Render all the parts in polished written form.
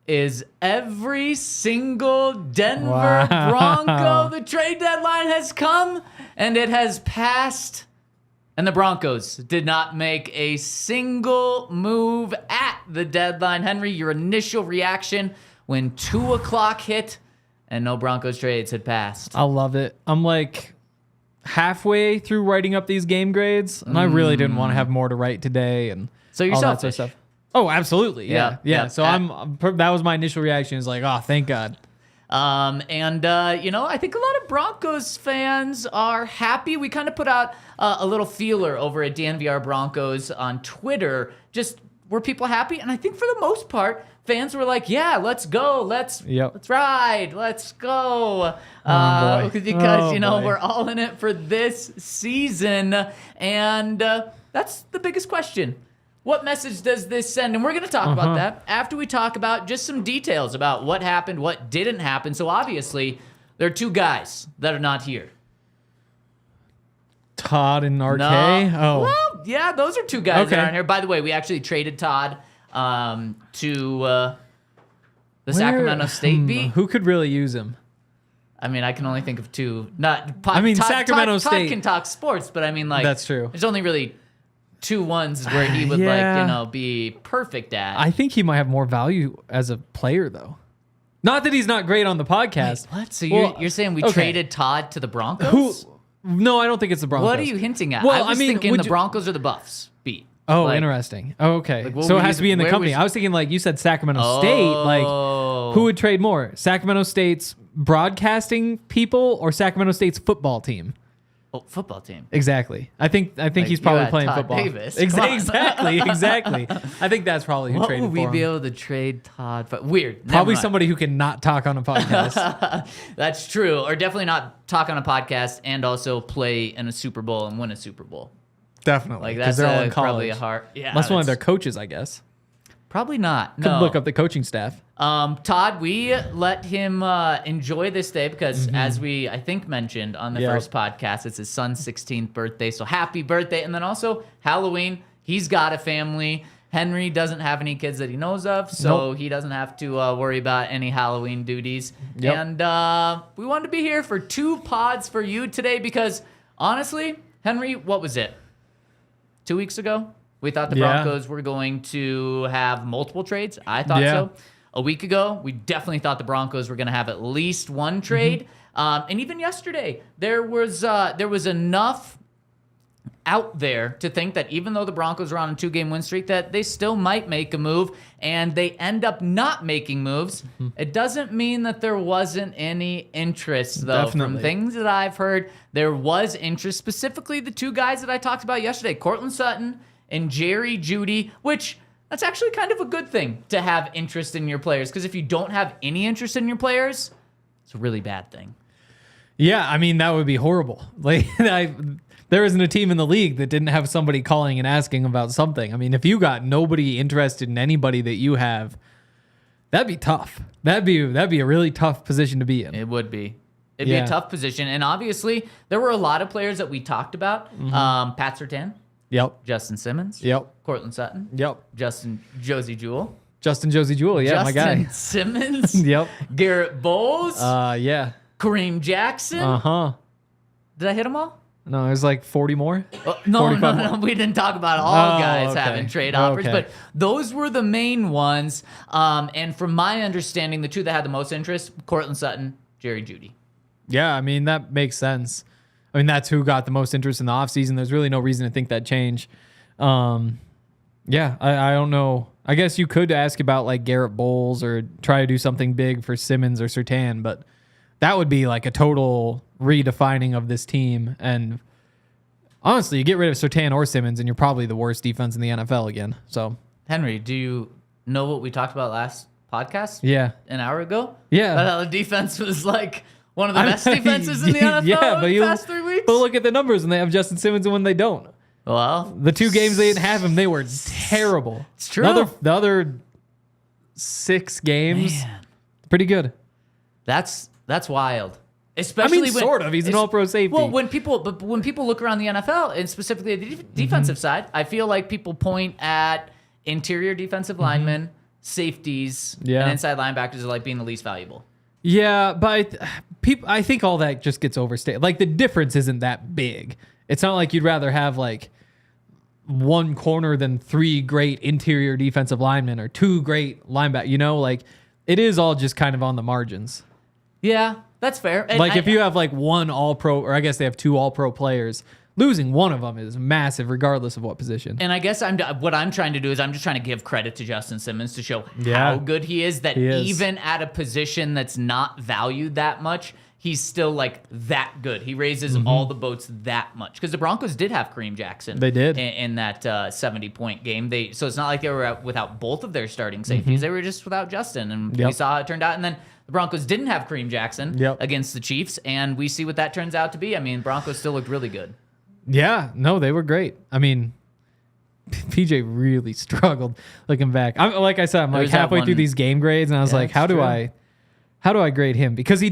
Is every single Denver Bronco. The trade deadline has come and it has passed, and the Broncos did not make a single move at the deadline. Henry, your initial reaction when 2 o'clock hit and no Broncos trades had passed? I love it. I'm like halfway through writing up these game grades, and I really didn't want to have more to write today, and so you're all selfish. that sort of stuff. Oh, absolutely. Yeah. So that was my initial reaction. Is like, oh, thank God. I think a lot of Broncos fans are happy. We kind of put out a little feeler over at DNVR Broncos on Twitter. Just, were people happy? And I think for the most part, fans were like, yeah, let's go. Let's ride. Let's go. Because we're all in it for this season. And that's the biggest question. What message does this send? And we're going to talk about that after we talk about just some details about what happened, what didn't happen. So obviously, there are two guys that are not here. Todd and RK? No. Oh. Well, yeah, those are two guys that aren't here. By the way, we actually traded Todd to the Sacramento State beat. Who could really use him? I mean, I can only think of two. Sacramento State. Todd can talk sports, but I mean, like, that's true. There's only really two ones where he would be perfect at. I think he might have more value as a player, though. Not that he's not great on the podcast. Wait, what? So you're saying we traded Todd to the Broncos? No, I don't think it's the Broncos. What are you hinting at? Well, I was thinking the Broncos or the Buffs beat. Oh, interesting. Oh, okay. So it has to be in the company. I was thinking, like, you said Sacramento State. Like, who would trade more? Sacramento State's broadcasting people or Sacramento State's football team? Oh, football team. Exactly. I think he's probably playing Todd football. Davis. Exactly. I think that's probably who traded for him. What would we be able to trade Todd for? Weird. Probably somebody who can not talk on a podcast. That's true. Or definitely not talk on a podcast and also play in a Super Bowl and win a Super Bowl. Definitely. Like, that's they're all in probably college. a hard... Yeah, that's one of their coaches, I guess. Probably not. Could look up the coaching staff. Todd, we let him enjoy this day because, as we, I think, mentioned on the first podcast, it's his son's 16th birthday. So happy birthday. And then also Halloween. He's got a family. Henry doesn't have any kids that he knows of, so he doesn't have to worry about any Halloween duties. Yep. And we wanted to be here for 2 pods for you today because, honestly, Henry, what was it? 2 weeks ago? We thought the Broncos were going to have multiple trades. I thought so. A week ago, we definitely thought the Broncos were going to have at least one trade. And even yesterday, there was enough out there to think that even though the Broncos are on a 2-game win streak, that they still might make a move, and they end up not making moves. It doesn't mean that there wasn't any interest, though. Definitely. From things that I've heard, there was interest, specifically the 2 guys that I talked about yesterday, Courtland Sutton and Jerry Jeudy, which that's actually kind of a good thing to have interest in your players, because if you don't have any interest in your players, it's a really bad thing. Yeah, I mean, that would be horrible. Like, there isn't a team in the league that didn't have somebody calling and asking about something. I mean, if you got nobody interested in anybody that you have, that'd be tough. That'd be a really tough position to be in. It would be. It'd be a tough position. And obviously, there were a lot of players that we talked about. Pat Surtain. Yep. Justin Simmons. Yep. Courtland Sutton. Yep. Josey Jewell. Josey Jewell, yeah, my guy. Justin Simmons. Yep. Garett Bolles. Yeah. Kareem Jackson. Did I hit them all? No, it was like 40 more. No. We didn't talk about all guys having trade offers, but those were the main ones. And from my understanding, the 2 that had the most interest, Courtland Sutton, Jerry Jeudy. Yeah, I mean, that makes sense. I mean, that's who got the most interest in the offseason. There's really no reason to think that change. I don't know. I guess you could ask about like Garett Bolles or try to do something big for Simmons or Surtain, but that would be like a total redefining of this team. And honestly, you get rid of Surtain or Simmons, and you're probably the worst defense in the NFL again. So, Henry, do you know what we talked about last podcast an hour ago. Yeah. About how the defense was like one of the best defenses in the NFL in the past 3 weeks. But look at the numbers when they have Justin Simmons and when they don't. Well, the 2 games they didn't have him, they were terrible. It's true. The other 6 games, pretty good. That's wild. Especially sort of. He's an all-pro safety. Well, when people look around the NFL, and specifically the defensive side, I feel like people point at interior defensive linemen, safeties, and inside linebackers as like being the least valuable. Yeah, but I think all that just gets overstated. Like, the difference isn't that big. It's not like you'd rather have like 1 corner than 3 great interior defensive linemen or 2 great linebackers. Like, it is all just kind of on the margins. Yeah. That's fair. And if you have like 1 all-pro, or I guess they have 2 all-pro players, losing one of them is massive regardless of what position. And I guess what I'm trying to do is I'm just trying to give credit to Justin Simmons to show how good he is, even at a position that's not valued that much, he's still like that good. He raises all the boats that much. Because the Broncos did have Kareem Jackson. They did. In that 70-point game. So it's not like they were without both of their starting safeties. They were just without Justin. And we saw how it turned out. And then the Broncos didn't have Kareem Jackson against the Chiefs, and we see what that turns out to be. I mean, Broncos still looked really good. Yeah, no, they were great. I mean, PJ really struggled looking back. Like I said, I'm like halfway through these game grades, and I was like, how do I grade him? Because he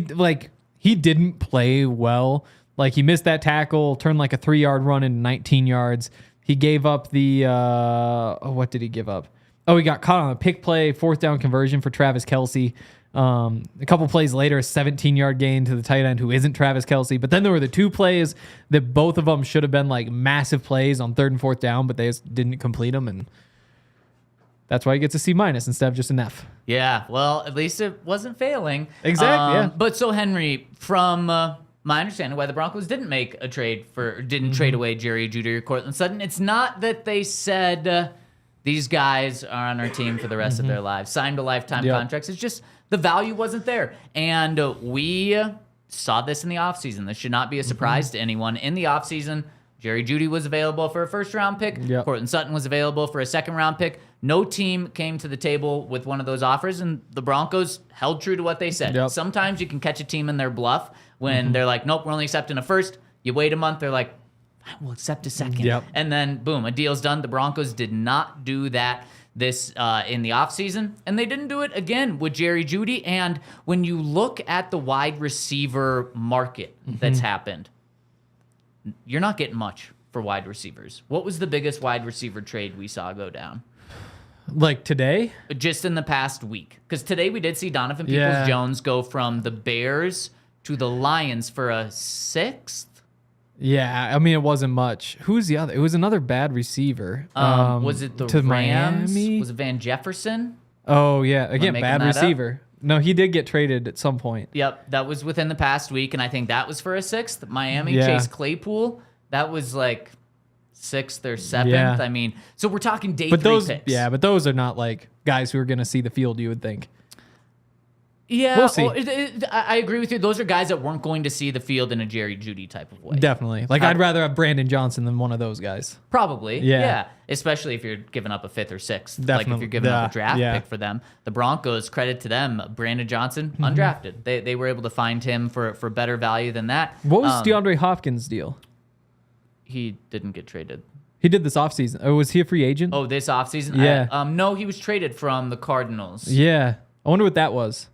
didn't play well. Like, he missed that tackle, turned like a 3-yard run into 19 yards. He gave up the what did he give up? Oh, he got caught on a pick play, 4th down conversion for Travis Kelce. A couple plays later, a 17-yard gain to the tight end who isn't Travis Kelce. But then there were the 2 plays that both of them should have been like massive plays on 3rd and 4th down, but they just didn't complete them, and that's why he gets a C- instead of just an F. Yeah, well, at least it wasn't failing. Exactly. But so, Henry, from my understanding, why the Broncos didn't make a trade trade away Jerry Jeudy or Courtland Sutton, it's not that they said these guys are on our team for the rest of their lives, signed to lifetime contracts. It's just the value wasn't there. And we saw this in the offseason. This should not be a surprise to anyone. In the offseason, Jerry Jeudy was available for a 1st-round pick. Courtland Sutton was available for a 2nd-round pick. No team came to the table with one of those offers, and the Broncos held true to what they said. Sometimes you can catch a team in their bluff when they're like, nope, we're only accepting a 1st. You wait a month, they're like, we'll accept a 2nd. And then, boom, a deal's done. The Broncos did not do that this in the offseason, and they didn't do it again with Jerry Jeudy. And when you look at the wide receiver market that's happened, you're not getting much for wide receivers. What was the biggest wide receiver trade we saw go down? Like today? Just in the past week. Because today we did see Donovan Peoples-Jones go from the Bears to the Lions for a 6th. Yeah, I mean, it wasn't much. Who's the other? It was another bad receiver. Was it the Rams? Miami? Was it Van Jefferson? Oh, yeah. Again, bad receiver. No, he did get traded at some point. Yep, that was within the past week, and I think that was for a 6th. Miami, Chase Claypool, that was like 6th or 7th. Yeah. I mean, so we're talking day 3 picks. Yeah, but those are not like guys who are going to see the field, you would think. Yeah, we'll see. I agree with you. Those are guys that weren't going to see the field in a Jerry Jeudy type of way. Definitely. Like, I'd rather have Brandon Johnson than one of those guys. Probably. Yeah. Especially if you're giving up a 5th or 6th. Definitely. Like if you're giving up a draft pick for them. The Broncos, credit to them, Brandon Johnson, undrafted. They were able to find him for better value than that. What was DeAndre Hopkins' deal? He didn't get traded. He did this offseason. Oh, was he a free agent? Oh, this offseason? Yeah. No, he was traded from the Cardinals. Yeah. I wonder what that was.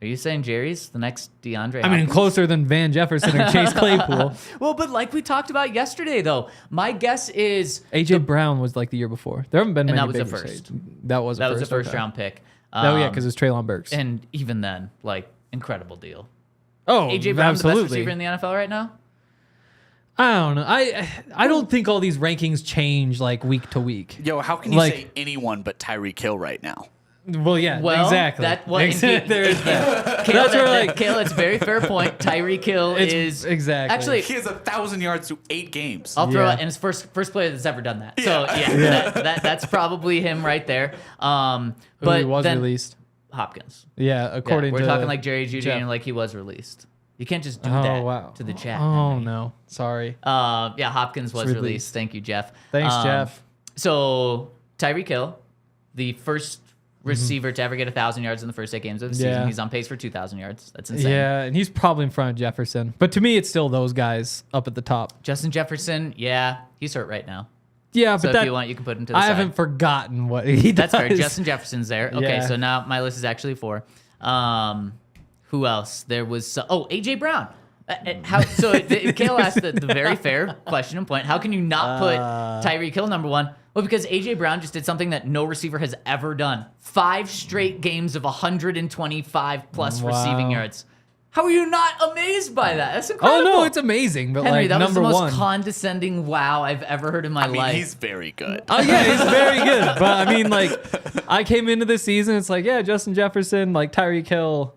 Are you saying Jerry's the next DeAndre Hopkins? I mean, closer than Van Jefferson or Chase Claypool. Well, but like we talked about yesterday, though, my guess is A.J. Brown was like the year before. There haven't been many. And that was big a 1st. That was a first-round pick. Oh, yeah, because it was Treylon Burks. And even then, like, incredible deal. Oh, A.J. Brown, absolutely. the best receiver in the NFL right now? I don't know. I don't think all these rankings change, like, week to week. Yo, how can you say anyone but Tyreek Hill right now? Well, yeah, exactly. That's a very fair point. Tyreek Hill is exactly. Actually, he has 1,000 yards through 8 games. I'll throw it, and it's first player that's ever done that. So that's probably him right there. But he was released. Hopkins. Yeah, according we're to talking like Jerry Jeudy and like he was released. You can't just do that to the chat. Oh no, sorry. Hopkins was released. Thank you, Jeff. Thanks, Jeff. So Tyreek Hill, the first receiver to ever get 1,000 yards in the first 8 games of the season. He's on pace for 2,000 yards. That's insane. Yeah, and he's probably in front of Jefferson. But to me, it's still those guys up at the top. Justin Jefferson, he's hurt right now. Yeah, So but if you want, you can put him to the side. I haven't forgotten what he does. That's fair. Justin Jefferson's there. Okay, so now my list is actually 4. Who else? There was AJ Brown. Kale asked the very fair question and point. How can you not put Tyreek Hill number 1? Well, because AJ Brown just did something that no receiver has ever done. 5 straight games of 125 plus receiving yards. How are you not amazed by that? That's incredible. Oh no, it's amazing. But Henry, that was the most 1. condescending wow I've ever heard in my life. He's very good. Oh yeah, he's very good. But I mean, I came into this season. It's Justin Jefferson, Tyreek Hill.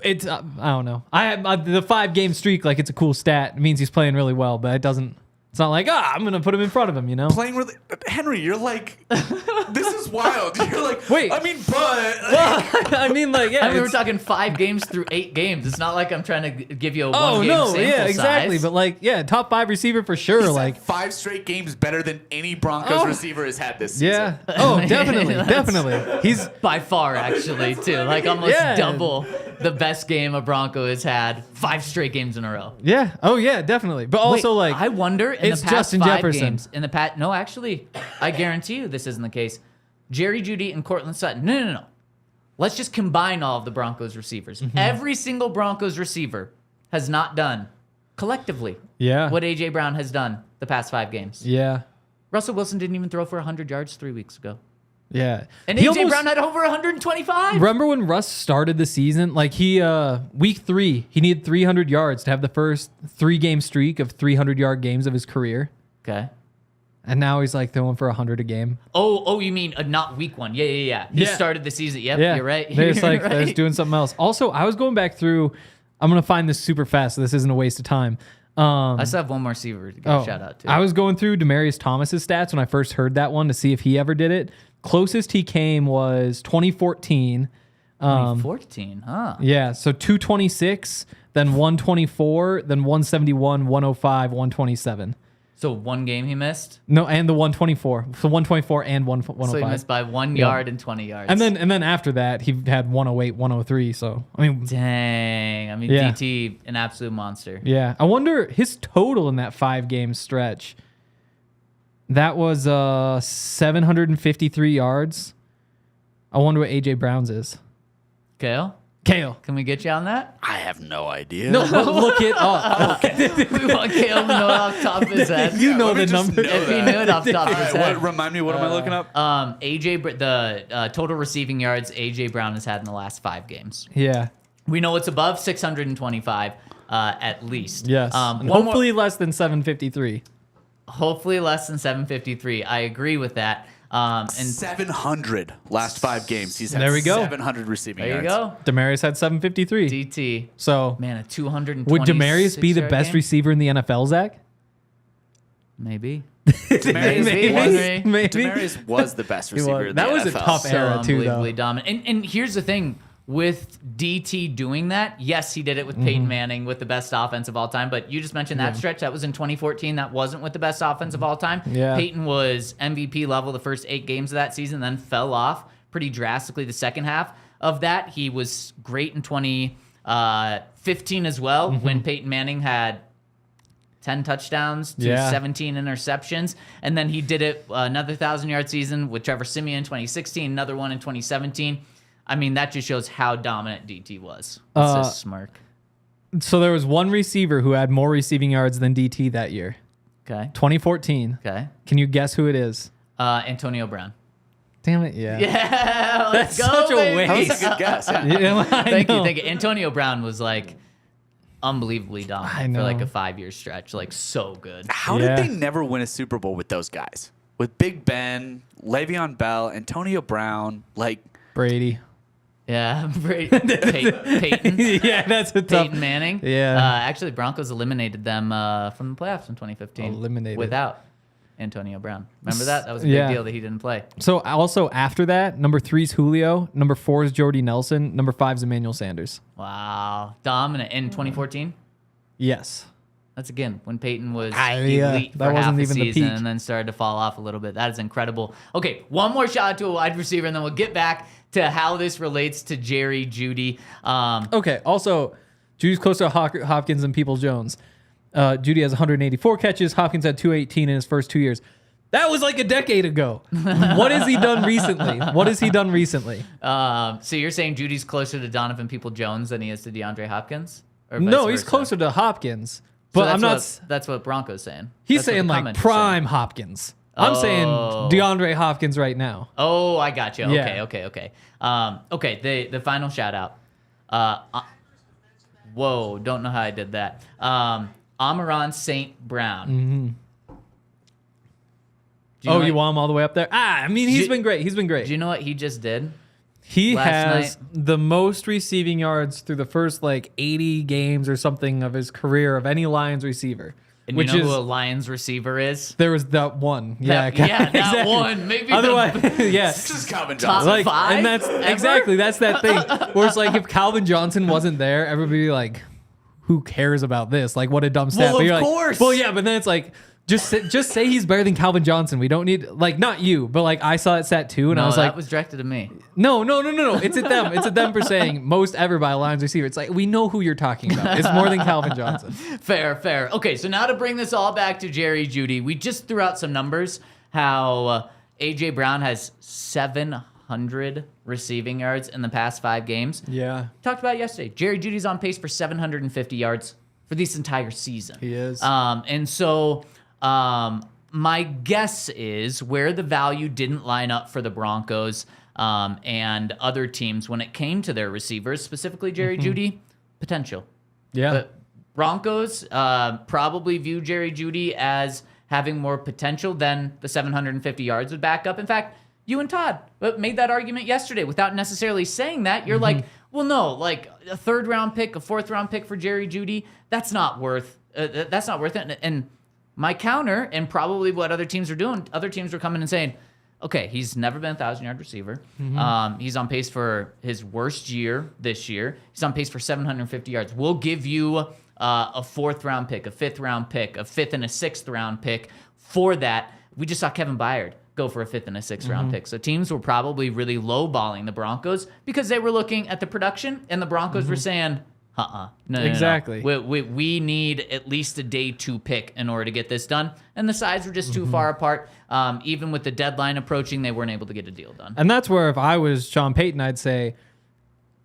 It's I don't know. I have the 5-game streak. It's a cool stat. It means he's playing really well, but it doesn't. It's not I'm gonna put him in front of him. Playing really, Henry, you're this is wild. You're wait. I mean, but I mean, we're talking 5 games through 8 games. It's not like I'm trying to give you a 1 game sample exactly. size. But top 5 receiver for sure. He's had 5 straight games better than any Broncos receiver has had this season. Yeah. Oh, definitely. He's by far actually too. Almost double the best game a Bronco has had 5 straight games in a row. Yeah. Oh yeah, definitely. But also I wonder in it's the past Justin 5 Jefferson. games no, actually, I guarantee you this isn't the case. Jerry Jeudy and Courtland Sutton. No. Let's just combine all of the Broncos receivers. Mm-hmm. Every single Broncos receiver has not done collectively what AJ Brown has done the past 5 games. Yeah. Russell Wilson didn't even throw for 100 yards 3 weeks ago. Yeah. And AJ Brown had over 125. Remember when Russ started the season? Week 3, he needed 300 yards to have the first 3-game streak of 300-yard games of his career. Okay. And now he's throwing for 100 a game. Oh, you mean not week 1? Yeah. He started the season. Yep, you're right. They're just they're just doing something else. Also, I was going back through. I'm gonna find this super fast, so this isn't a waste of time. I still have one more receiver to give a shout out to. I was going through Demaryius Thomas's stats when I first heard that one to see if he ever did it. Closest he came was 2014. 2014, huh? Yeah, so 226, then 124, then 171, 105, 127. So 1 game he missed? No, and the 124. So 124 and 105. So he missed by 1 yard and 20 yards. And then after that, he had 108, 103. So, I mean... Dang. DT, an absolute monster. Yeah. I wonder his total in that 5-game stretch. That was 753 yards. I wonder what AJ Brown's is. Kale, can we get you on that? I have no idea. No, look it up. We want Kale to know it off the top of his head. You know the number. If he knew it off the top of his head. Remind me, what am I looking up? The total receiving yards AJ Brown has had in the last 5 games. Yeah. We know it's above 625 at least. Yes. Hopefully less than 753. Hopefully less than 753. I agree with that. And 700 last 5 games. He's had there we go. 700 receiving there yards. you go. Demaryius had 753. DT. So, man, a 220. would Demaryius be the best receiver in the NFL, Zach? Maybe. Demaryius was the best receiver in the NFL. That was a tough era, too, though. Unbelievably dominant. And here's the thing. With DT doing that, yes, he did it with Peyton Manning with the best offense of all time. But you just mentioned that stretch. That was in 2014. That wasn't with the best offense of all time. Yeah. Peyton was MVP level the first 8 games of that season, then fell off pretty drastically the second half of that. He was great in 2015 as well when Peyton Manning had 10 touchdowns to 17 interceptions. And then he did it another 1,000-yard season with Trevor Siemian in 2016, another one in 2017. I mean, that just shows how dominant DT was. It's a smirk. So there was one receiver who had more receiving yards than DT that year. Okay. 2014. Okay. Can you guess who it is? Antonio Brown. Damn it, yeah. Yeah, let's That's go, such a baby. waste. That was a good guess. Yeah. Yeah, Thank you. Antonio Brown was unbelievably dominant for a 5-year stretch. So good. How did they never win a Super Bowl with those guys? With Big Ben, Le'Veon Bell, Antonio Brown, Brady. Yeah, Peyton. Yeah, that's a tough. Peyton Manning. Yeah. Actually, Broncos eliminated them from the playoffs in 2015. Eliminated. Without Antonio Brown. Remember that? That was a big deal that he didn't play. So also after that, number 3 is Julio, number 4 is Jordy Nelson, number 5 is Emmanuel Sanders. Wow. Dominant in 2014? Yes. That's again when Payton was Yeah, elite that for half wasn't a even the season peak. and then started to fall off a little bit. That is incredible. Okay, one more shout out to a wide receiver, and then we'll get back to how this relates to Jerry Jeudy. Okay. Also, Judy's closer to Hopkins than Peoples-Jones. Jeudy has 184 catches. Hopkins had 218 in his first 2 years. That was like a decade ago. What has he done recently? So you're saying Judy's closer to Donovan Peoples-Jones than he is to DeAndre Hopkins? Or vice No, he's versa? closer to Hopkins. So But that's I'm not. That's what Bronco's saying. He's That's what saying the like comments are prime saying. Hopkins. I'm saying Oh. DeAndre Hopkins right now. Oh, I got you. Yeah. Okay. Okay. The final shout out. Whoa, don't know how I did that. Amon-Ra St. Brown. Mm-hmm. Do know You what- want him all the way up there? I mean, he's Do- been great. Do you know what he just did? He last has night? the most receiving yards through the first like 80 games or something of his career of any Lions receiver. And which you know is who a Lions receiver is? there was that one. Yeah, That exactly. one. Maybe Otherwise, yeah. This is Calvin Top Johnson. Like, five and that's ever? exactly that's that thing where it's like if Calvin Johnson wasn't there, everybody would be like, who cares about this? Like, what a dumb stat. Well, But you're of like, course. well, yeah, but then it's like, just say he's better than Calvin Johnson. We don't need like not you, but like I saw that stat too, and No, I was that like, was directed at me. no. It's at them. It's at them for saying most ever by a Lions receiver. It's like we know who you're talking about. It's more than Calvin Johnson. Fair. Okay, so now to bring this all back to Jerry Jeudy, we just threw out some numbers. How A.J. Brown has 700 receiving yards in the past 5 games. Yeah, Talked about it yesterday. Jerry Judy's on pace for 750 yards for this entire season. he is. And so my guess is where the value didn't line up for the Broncos and other teams when it came to their receivers, specifically Jerry Jeudy, potential. yeah, But Broncos probably view Jerry Jeudy as having more potential than the 750 yards would back up. In fact, you and Todd made that argument yesterday without necessarily saying that. You're like, well, no, like a 3rd round pick, a 4th round pick for Jerry Jeudy, that's not worth it. And my counter, and probably what other teams are doing, other teams are coming and saying, okay, he's never been a 1,000-yard receiver. He's on pace for his worst year this year. He's on pace for 750 yards. We'll give you a 4th round pick, a 5th round pick, a 5th and a 6th round pick for that. We just saw Kevin Byard go for a 5th and a 6th round pick. So teams were probably really lowballing the Broncos because they were looking at the production, and the Broncos were saying, no. Exactly. We need at least a day 2 pick in order to get this done. And the sides were just too far apart. Even with the deadline approaching, they weren't able to get a deal done. and that's where if I was Sean Payton, I'd say,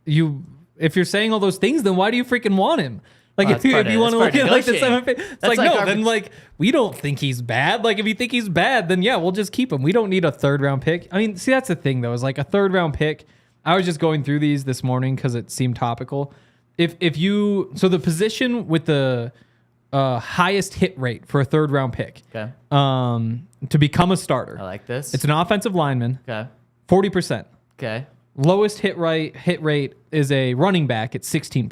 if you're saying all those things, then why do you freaking want him? Like if you want to look at like the 7 pick, it's like no, then like we don't think he's bad. Like if you think he's bad, then yeah, we'll just keep him. We don't need a 3rd round pick. I mean, see that's the thing though, is like a 3rd round pick. I was just going through these this morning because it seemed topical. So the position with the highest hit rate for a 3rd round pick, Okay. to become a starter, I like this. it's an offensive lineman, Okay. 40%. Okay. Lowest hit rate is a running back at 16%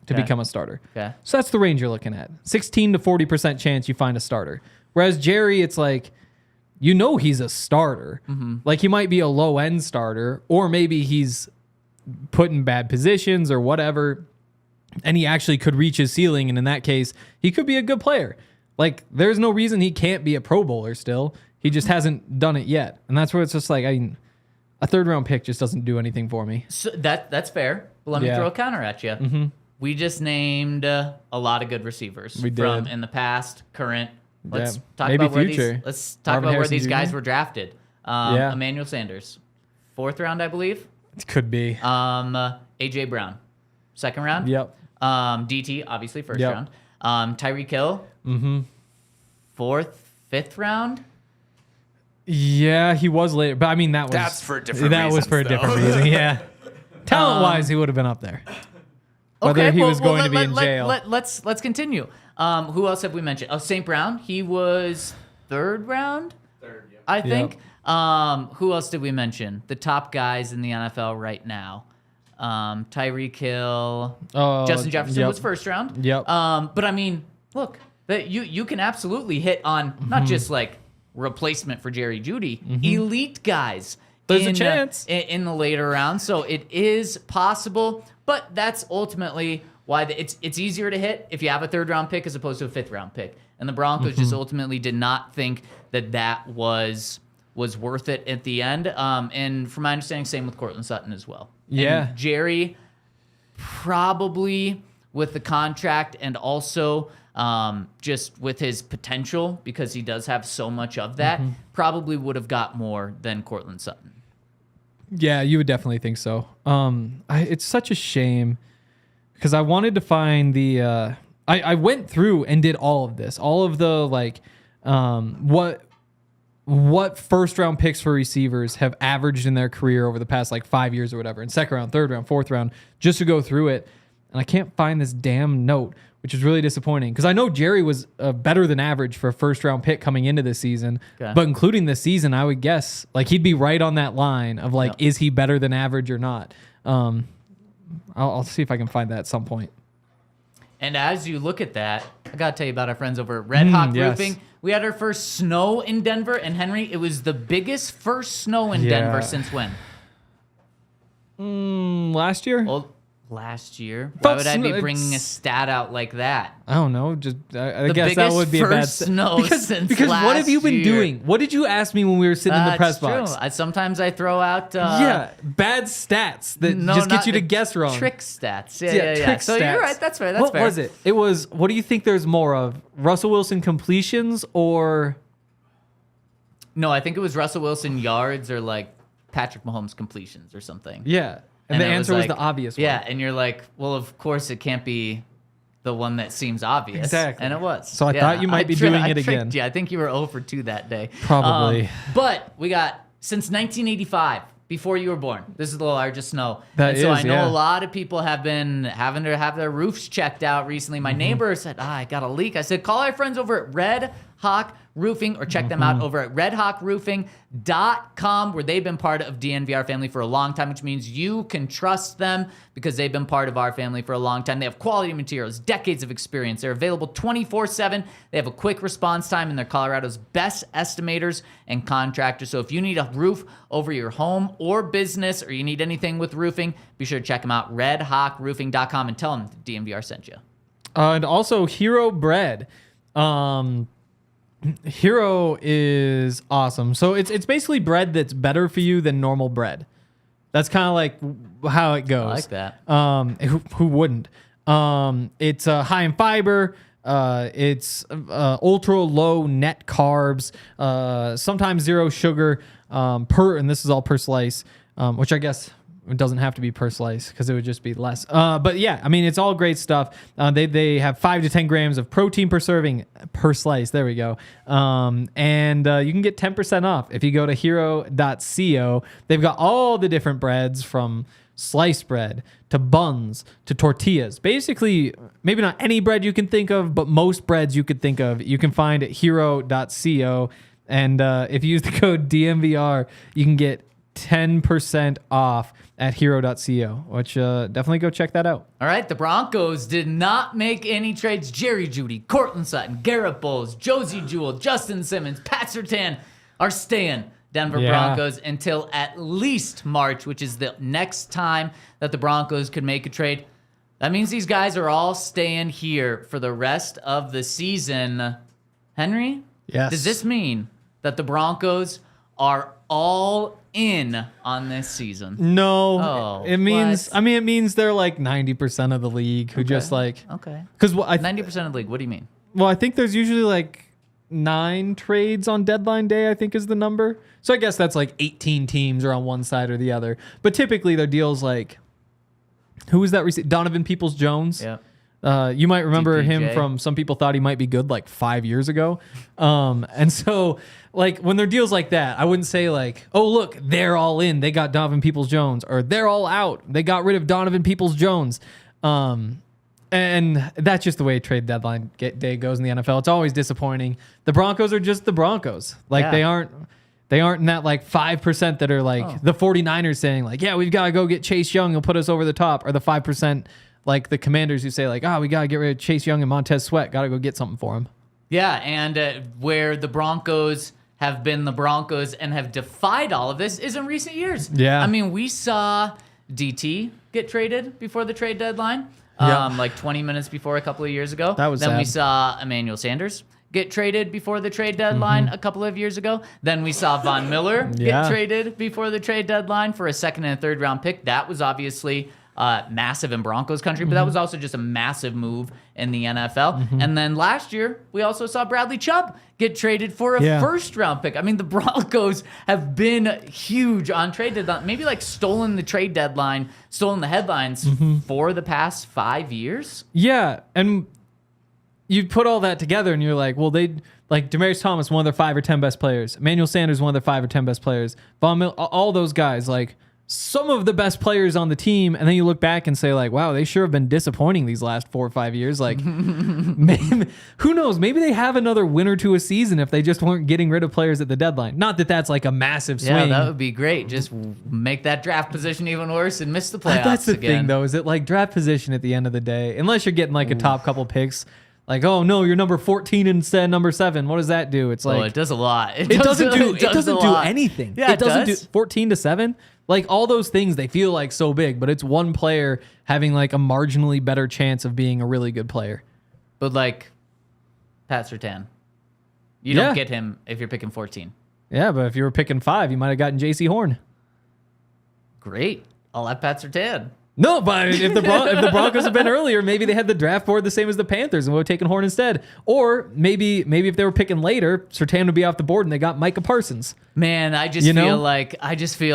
to Okay. become a starter. Okay. So that's the range you're looking at. 16 to 40% chance you find a starter. Whereas Jerry, it's like, he's a starter. Like he might be a low end starter, or maybe he's put in bad positions or whatever, and he actually could reach his ceiling. And in that case, he could be a good player. Like there's no reason he can't be a Pro Bowler still. He just hasn't done it yet. And that's where it's just like, a 3rd round pick just doesn't do anything for me. So that's fair. But let me Yeah. throw a counter at you. We just named a lot of good receivers We from did. in the past, current. Let's Yeah. talk Maybe about where future. let's talk Marvin about where Harrison these Jr.? guys were drafted. Yeah. Emmanuel Sanders, 4th round, I believe. It could be. AJ Brown, 2nd round. Yep. DT, obviously 1st Yep. round. Tyreek Hill, 4th, 5th round. Yeah, he was later, but I mean That's for different That was for a reasons, different though. reason. Yeah, talent-wise, he would have been up there. Whether he was going to be in jail. Let's continue. Who else have we mentioned? Oh, St. Brown. He was 3rd round. 3rd, yeah. I think. Who else did we mention? The top guys in the NFL right now. Tyreek Hill. Justin Jefferson was 1st round. Yep. But I mean, look, you can absolutely hit on not just like replacement for Jerry Jeudy, elite guys. There's a chance. In the later rounds, so it is possible, but that's ultimately why it's easier to hit if you have a 3rd round pick as opposed to a 5th round pick. And the Broncos just ultimately did not think that was worth it at the end. And from my understanding, same with Courtland Sutton as well. Yeah. And Jerry, probably with the contract and also just with his potential, because he does have so much of that, probably would have got more than Courtland Sutton. Yeah, you would definitely think so. It's such a shame because I wanted to find the. I went through and did all of this, all of the what first round picks for receivers have averaged in their career over the past 5 years or whatever, in 2nd round, 3rd round, 4th round, just to go through it, and I can't find this damn note, which is really disappointing because I know Jerry was better than average for a 1st round pick coming into this season, but including this season, I would guess he'd be right on that line of is he better than average or not? I'll see if I can find that at some point. And as you look at that, I got to tell you about our friends over at Red Hawk Roofing. We had our first snow in Denver, and Henry, it was the biggest first snow in Denver since when? Last year? Well, last year. Why would I be bringing a stat out like that? I don't know. Just I guess that would be a bad snow because last what have you been year? doing? What did you ask me when we were sitting in the press True. box? Sometimes I throw out bad stats that just get you to guess wrong. Trick stats. Yeah. Trick So stats. you're right. That's fair. That's what fair. was it? It was. What do you think? There's more of Russell Wilson completions or? No, I think it was Russell Wilson yards or Patrick Mahomes completions or something. Yeah. And the answer was the obvious one. Yeah, and you're like, well, of course it can't be the one that seems obvious. Exactly. And it was. So I thought you might be doing it again. Yeah, I think you were 0 for 2 that day. Probably. But we got, since 1985, before you were born, this is the largest snow. So I know a lot of people have been having to have their roofs checked out recently. My neighbor said, I got a leak. I said, call our friends over at Red Hawk Roofing or check them out over at redhawkroofing.com, where they've been part of DNVR family for a long time, which means you can trust them because they've been part of our family for a long time. They have quality materials, decades of experience. They're available 24/7. They have a quick response time, and they're Colorado's best estimators and contractors. So if you need a roof over your home or business, or you need anything with roofing, be sure to check them out, redhawkroofing.com, and tell them DNVR sent you. And also Hero Bread. Hero is awesome. So it's basically bread that's better for you than normal bread. That's kind of how it goes. I like that. Who wouldn't? It's high in fiber. It's ultra low net carbs. Sometimes 0 sugar and this is all per slice, which I guess it doesn't have to be per slice because it would just be less. But yeah, I mean, it's all great stuff. They have 5 to 10 grams of protein per serving per slice. There we go. And you can get 10% off if you go to hero.co. They've got all the different breads from sliced bread to buns to tortillas. Basically, maybe not any bread you can think of, but most breads you could think of, you can find at hero.co. And if you use the code DNVR, you can get 10% off at hero.co, which definitely go check that out. All right, the Broncos did not make any trades. Jerry Jeudy, Courtland Sutton, Garett, Bolles, Josey, Jewell, Justin Simmons, Pat Surtain are staying Denver Broncos until at least March, which is the next time that the Broncos could make a trade. That means these guys are all staying here for the rest of the season. Henry? Yes. Does this mean that the Broncos are all in on this season? No, it means. what? I mean, it means they're 90% of the league who just okay. Because 90% of the league. What do you mean? Well, I think there's usually 9 trades on deadline day, I think is the number. So I guess that's 18 teams are on one side or the other. But typically their deals who was that? Donovan Peoples-Jones. Yeah. You might remember DPJ. him from, some people thought he might be good 5 years ago. And so when there are deals like that, I wouldn't say oh, look, they're all in. They got Donovan Peoples-Jones, or they're all out. They got rid of Donovan Peoples-Jones. And that's just the way trade deadline day goes in the NFL. It's always disappointing. The Broncos are just the Broncos. They aren't in that 5% that are the 49ers saying yeah, we've got to go get Chase Young. He'll put us over the top. Or the 5% the Commanders who say we got to get rid of Chase Young and Montez Sweat. Got to go get something for him. Yeah, and where the Broncos have been the Broncos and have defied all of this is in recent years. Yeah. I mean, we saw DT get traded before the trade deadline, Yeah. like 20 minutes before a couple of years ago. That was Then we sad. saw Emmanuel Sanders get traded before the trade deadline a couple of years ago. Then we saw Von Miller Yeah. get traded before the trade deadline for a second and a third round pick. That was obviously massive in Broncos country, but that was also just a massive move in the NFL. And then last year, we also saw Bradley Chubb get traded for a first round pick. I mean, the Broncos have been huge on trade deadline, maybe like stolen the trade deadline, stolen the headlines for the past 5 years. Yeah, and you put all that together and you're like, well, Demaryius Thomas, one of their 5 or 10 best players. Emmanuel Sanders, one of their 5 or 10 best players. Von Miller, all those guys, like some of the best players on the team. And then you look back and say like, wow, they sure have been disappointing these last 4 or 5 years. Like, maybe, who knows? Maybe they have another win or two a season if they just weren't getting rid of players at the deadline. Not that that's like a massive swing. Yeah, that would be great. Just make that draft position even worse and miss the playoffs That's the again. thing, though, is it like draft position at the end of the day, unless you're getting like a top couple picks, like, oh no, you're number 14 instead number 7. What does that do? It's like, Well, it does a lot. it doesn't do a lot. anything. Yeah, it doesn't does. do 14 to 7. Like all those things, they feel like so big, but it's one player having like a marginally better chance of being a really good player. But like Pat Surtain, you Yeah. don't get him if you're picking 14. Yeah, but if you were picking 5, you might have gotten J.C. Horn. Great. I'll have Pat Surtain. No, but if the Broncos had been earlier, maybe they had the draft board the same as the Panthers and would have taken Horn instead. Or maybe if they were picking later, Surtain would be off the board and they got Micah Parsons. Man, I just You know? feel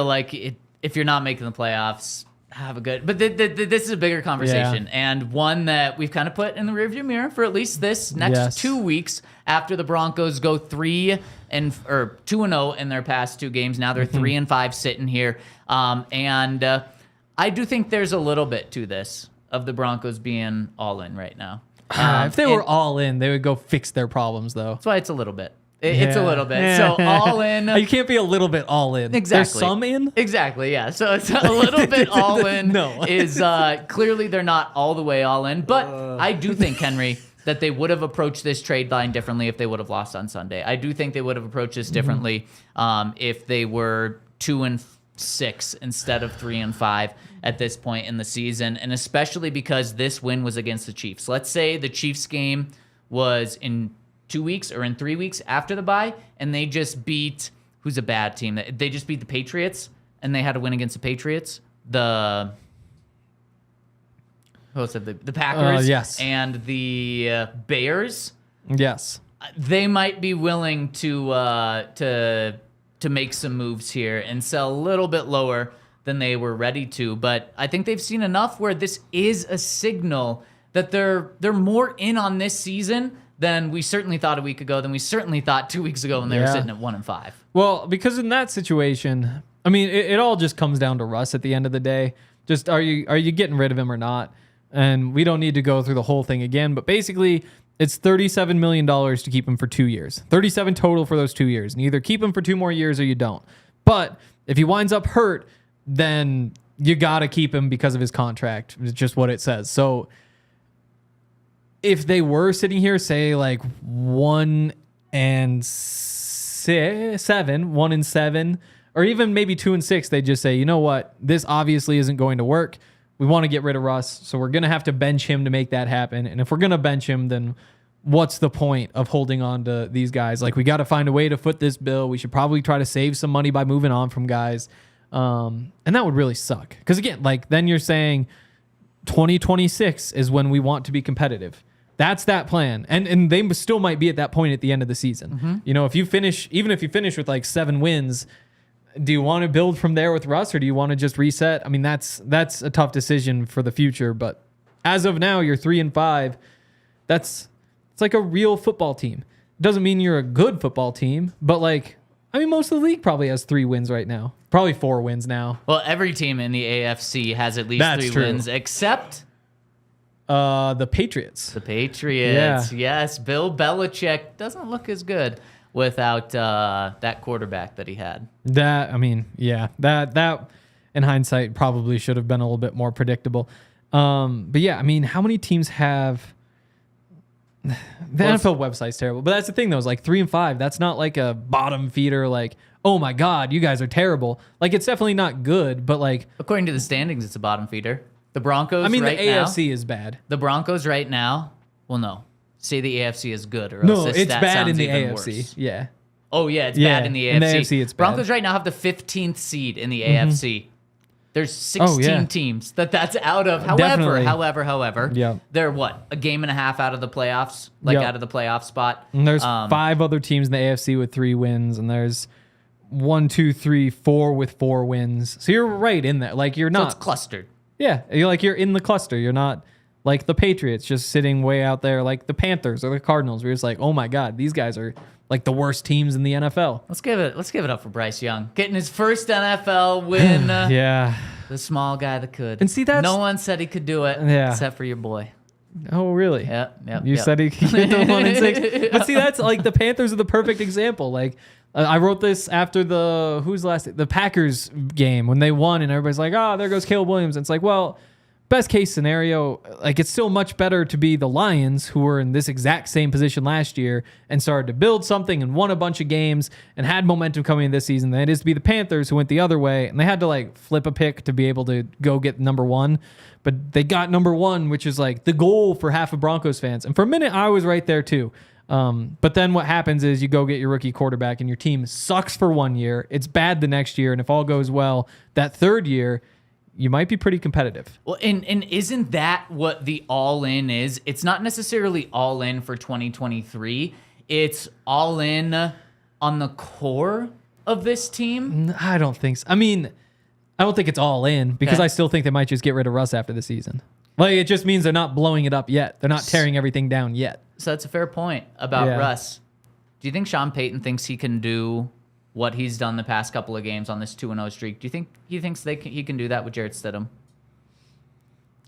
like if you're not making the playoffs, have a good. But this is a bigger conversation and one that we've kind of put in the rearview mirror for at least this next 2 weeks after the Broncos go 2-0 in their past 2 games. Now they're 3-5 sitting here, and I do think there's a little bit to this of the Broncos being all in right now. If they were all in, they would go fix their problems, though. That's why it's a little bit. It's a little bit. Yeah. So all in. You can't be a little bit all in. Exactly. There's some in. Exactly, yeah. So it's a little bit all in. No. Is clearly they're not all the way all in. But I do think, Henry, that they would have approached this trade line differently if they would have lost on Sunday. I do think they would have approached this differently if they were 2-6 instead of 3-5 at this point in the season, and especially because this win was against the Chiefs. Let's say the Chiefs game was in 2 weeks or in 3 weeks after the bye, and they just beat who's a bad team. They just beat the Patriots, and they had to win against the Patriots. The Packers, yes. and the Bears. Yes. They might be willing to make some moves here and sell a little bit lower than they were ready to. But I think they've seen enough where this is a signal that they're more in on this season than we certainly thought a week ago, than we certainly thought 2 weeks ago when they were sitting at 1-5. Well, because in that situation, I mean, it all just comes down to Russ at the end of the day. Just are you getting rid of him or not? And we don't need to go through the whole thing again, but basically it's $37 million to keep him for 2 years. 37 total for those 2 years. And you either keep him for 2 more years or you don't. But if he winds up hurt, then you got to keep him because of his contract. It's just what it says. So if they were sitting here, say like 1-7, or even maybe 2-6, they just say, you know what, this obviously isn't going to work. We want to get rid of Russ, so we're going to have to bench him to make that happen. And if we're going to bench him, then what's the point of holding on to these guys? Like, we got to find a way to foot this bill. We should probably try to save some money by moving on from guys. And that would really suck. Because again, like then you're saying 2026 is when we want to be competitive. That's that plan. And they still might be at that point at the end of the season. You know, if you finish with like 7 wins, do you want to build from there with Russ, or do you want to just reset? I mean, that's a tough decision for the future. But as of now, you're 3-5. It's like a real football team. It doesn't mean you're a good football team, but like, I mean, most of the league probably has 3 wins right now. Probably 4 wins now. Well, every team in the AFC has at least 3 wins, except the Patriots. The Patriots, yes. Bill Belichick doesn't look as good without that quarterback that he had. That in hindsight probably should have been a little bit more predictable. But yeah, I mean, how many teams have The NFL website's terrible. But that's the thing, though, is like 3-5. That's not like a bottom feeder, like, oh my God, you guys are terrible. Like, it's definitely not good, but like. According to the standings, it's a bottom feeder. The Broncos, I mean, right the AFC is bad. The Broncos right now, well, no. Say the AFC is good, or no, else this it's stat bad in sounds the even AFC. worse. Yeah. Oh, yeah, it's bad in the AFC. In the AFC, it's bad. Broncos right now have the 15th seed in the AFC. There's 16 teams that's out of. Definitely. However, Yeah. they're what? A game and a half out of the playoffs? Like out of the playoff spot? And there's 5 other teams in the AFC with 3 wins, and there's 1, 2, 3, 4 with 4 wins. So you're right in there. Like, you're So not. it's clustered. Yeah, you're in the cluster. You're not like the Patriots just sitting way out there, like the Panthers or the Cardinals. We're just like, oh my God, these guys are like the worst teams in the NFL. Let's give it up for Bryce Young getting his first NFL win. Yeah. The small guy that could. And see, that's no one said he could do it except for your boy. Oh, really? Yeah. You said he could get the 1-6. But see, that's like the Panthers are the perfect example. Like, I wrote this after the Packers game when they won, and everybody's like, oh, there goes Caleb Williams. And it's like, well, best case scenario, like, it's still much better to be the Lions, who were in this exact same position last year and started to build something and won a bunch of games and had momentum coming in this season, than it is to be the Panthers, who went the other way, and they had to like flip a pick to be able to go get number 1. But they got number 1, which is like the goal for half of Broncos fans. And for a minute, I was right there too. But then what happens is you go get your rookie quarterback and your team sucks for 1 year. It's bad the next year. And if all goes well, that third year, you might be pretty competitive. Well, and isn't that what the all-in is? It's not necessarily all-in for 2023. It's all-in on the core of this team. I don't think so. I mean, I don't think it's all in, because Okay. I still think they might just get rid of Russ after the season. Like, it just means they're not blowing it up yet. They're not tearing everything down yet. So that's a fair point about Yeah. Russ. Do you think Sean Payton thinks he can do what he's done the past couple of games on this 2-0 streak? Do you think he thinks he can do that with Jarrett Stidham?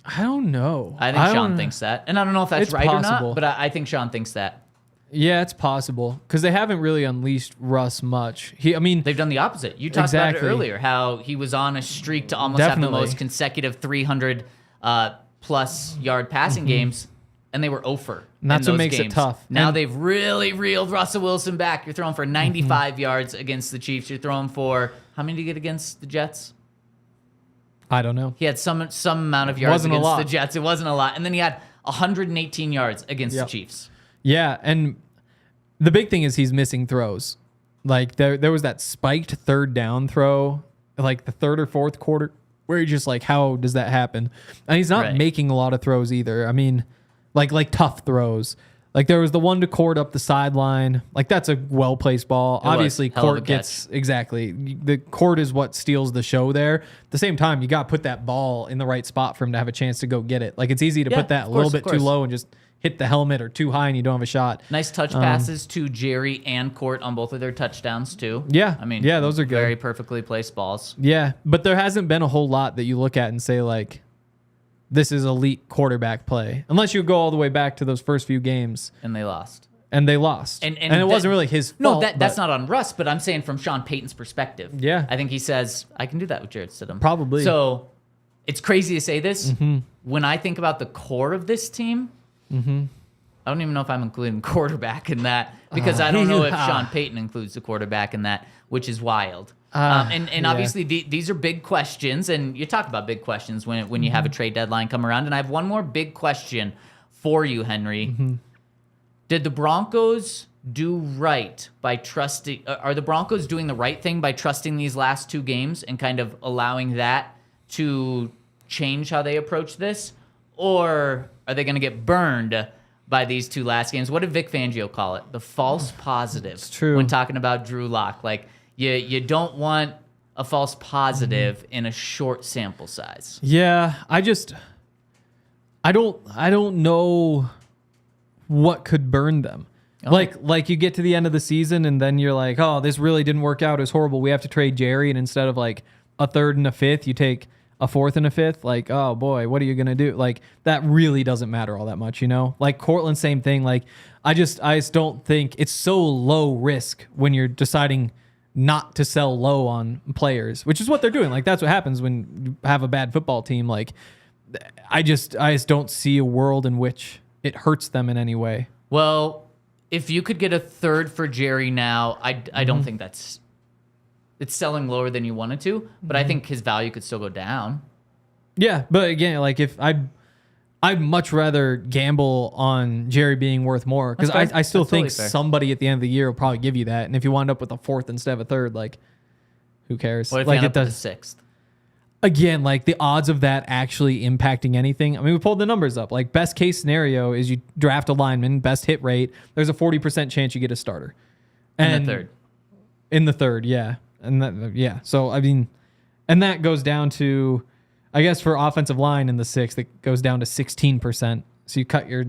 I don't know. I think Sean thinks that. And I don't know if that's It's right possible. or not, but I think Sean thinks that. Yeah, it's possible, because they haven't really unleashed Russ much. They've done the opposite. You talked about Exactly. it earlier, how he was on a streak to almost have Definitely. the most consecutive 300 plus yard passing games, and they were 0-for. And that's in what those makes it games. tough. Now And- they've really reeled Russell Wilson back. You're throwing for 95 yards against the Chiefs. You're throwing for, how many did you get against the Jets? I don't know. He had some amount of yards Wasn't a against lot. the Jets. It wasn't a lot. And then he had 118 yards against the Chiefs. Yeah, and the big thing is he's missing throws. Like, there was that spiked third down throw, like the third or fourth quarter, where you're just like, how does that happen? And he's not Right. making a lot of throws either. I mean, like tough throws. Like, there was the one to Court up the sideline. Like, that's a well-placed ball. It was. Obviously, Hell of a Court gets... Exactly. The Court is what steals the show there. At the same time, you got to put that ball in the right spot for him to have a chance to go get it. Like, it's easy to Yeah, put that of a little course, bit of too course. low and just hit the helmet, or too high and you don't have a shot. Nice touch passes to Jerry and Court on both of their touchdowns, too. Yeah. I mean, yeah, those are good. Very perfectly placed balls. Yeah, but there hasn't been a whole lot that you look at and say, like, this is elite quarterback play. Unless you go all the way back to those first few games. And they lost. And they lost. And it wasn't really his fault. No, that's not on Russ, but I'm saying from Sean Payton's perspective. Yeah. I think he says, I can do that with Jarrett Stidham. Probably. So it's crazy to say this. Mm-hmm. When I think about the core of this team, I don't even know if I'm including quarterback in that, because I don't know if Sean Payton includes the quarterback in that, which is wild. And yeah. obviously these are big questions, and you talk about big questions when you have a trade deadline come around. And I have one more big question for you, Henry. Did the Broncos do right by trusting? Are the Broncos doing the right thing by trusting these last 2 games and kind of allowing that to change how they approach this? Or are they going to get burned by these 2 last games? What did Vic Fangio call it? The false positive. It's true. When talking about Drew Lock. Like, you don't want a false positive in a short sample size. Yeah, I don't know what could burn them. Oh. Like you get to the end of the season and then you're like, oh, this really didn't work out. It's horrible. We have to trade Jerry, and instead of like a third and a fifth, you take a fourth and a fifth. Like, oh boy, what are you gonna do? Like, that really doesn't matter all that much, you know? Like Courtland, same thing. Like, I just don't think it's so low risk when you're deciding not to sell low on players, which is what they're doing. Like, that's what happens when you have a bad football team. Like, I just don't see a world in which it hurts them in any way Well, if you could get a third for Jerry now, I don't think it's selling lower than you wanted to, but I think his value could still go down. Yeah, but again, like if I'd much rather gamble on Jerry being worth more because I still think totally fair. somebody at the end of the year will probably give you that. And if you wind up with a fourth instead of a third, like who cares? What if like you end up with a sixth? Again, like the odds of that actually impacting anything. I mean, we pulled the numbers up. Like best case scenario is you draft a lineman, best hit rate. There's a 40% chance you get a starter. In the third. In the third, yeah. And that, yeah. So, I mean, and that goes down to, I guess for offensive line in the sixth, it goes down to 16%. So you cut your,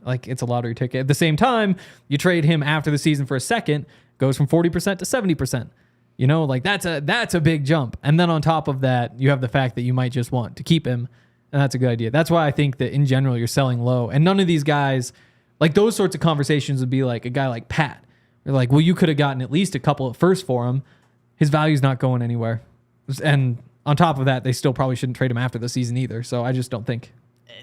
like, it's a lottery ticket. At the same time, you trade him after the season for a second, goes from 40% to 70%. You know, like that's a big jump. And then on top of that, you have the fact that you might just want to keep him. And that's a good idea. That's why I think that in general, you're selling low. And none of these guys, like those sorts of conversations would be like a guy like Pat. They're like, well, you could have gotten at least a couple of firsts for him. His value's not going anywhere. And on top of that, they still probably shouldn't trade him after the season either. So I just don't think.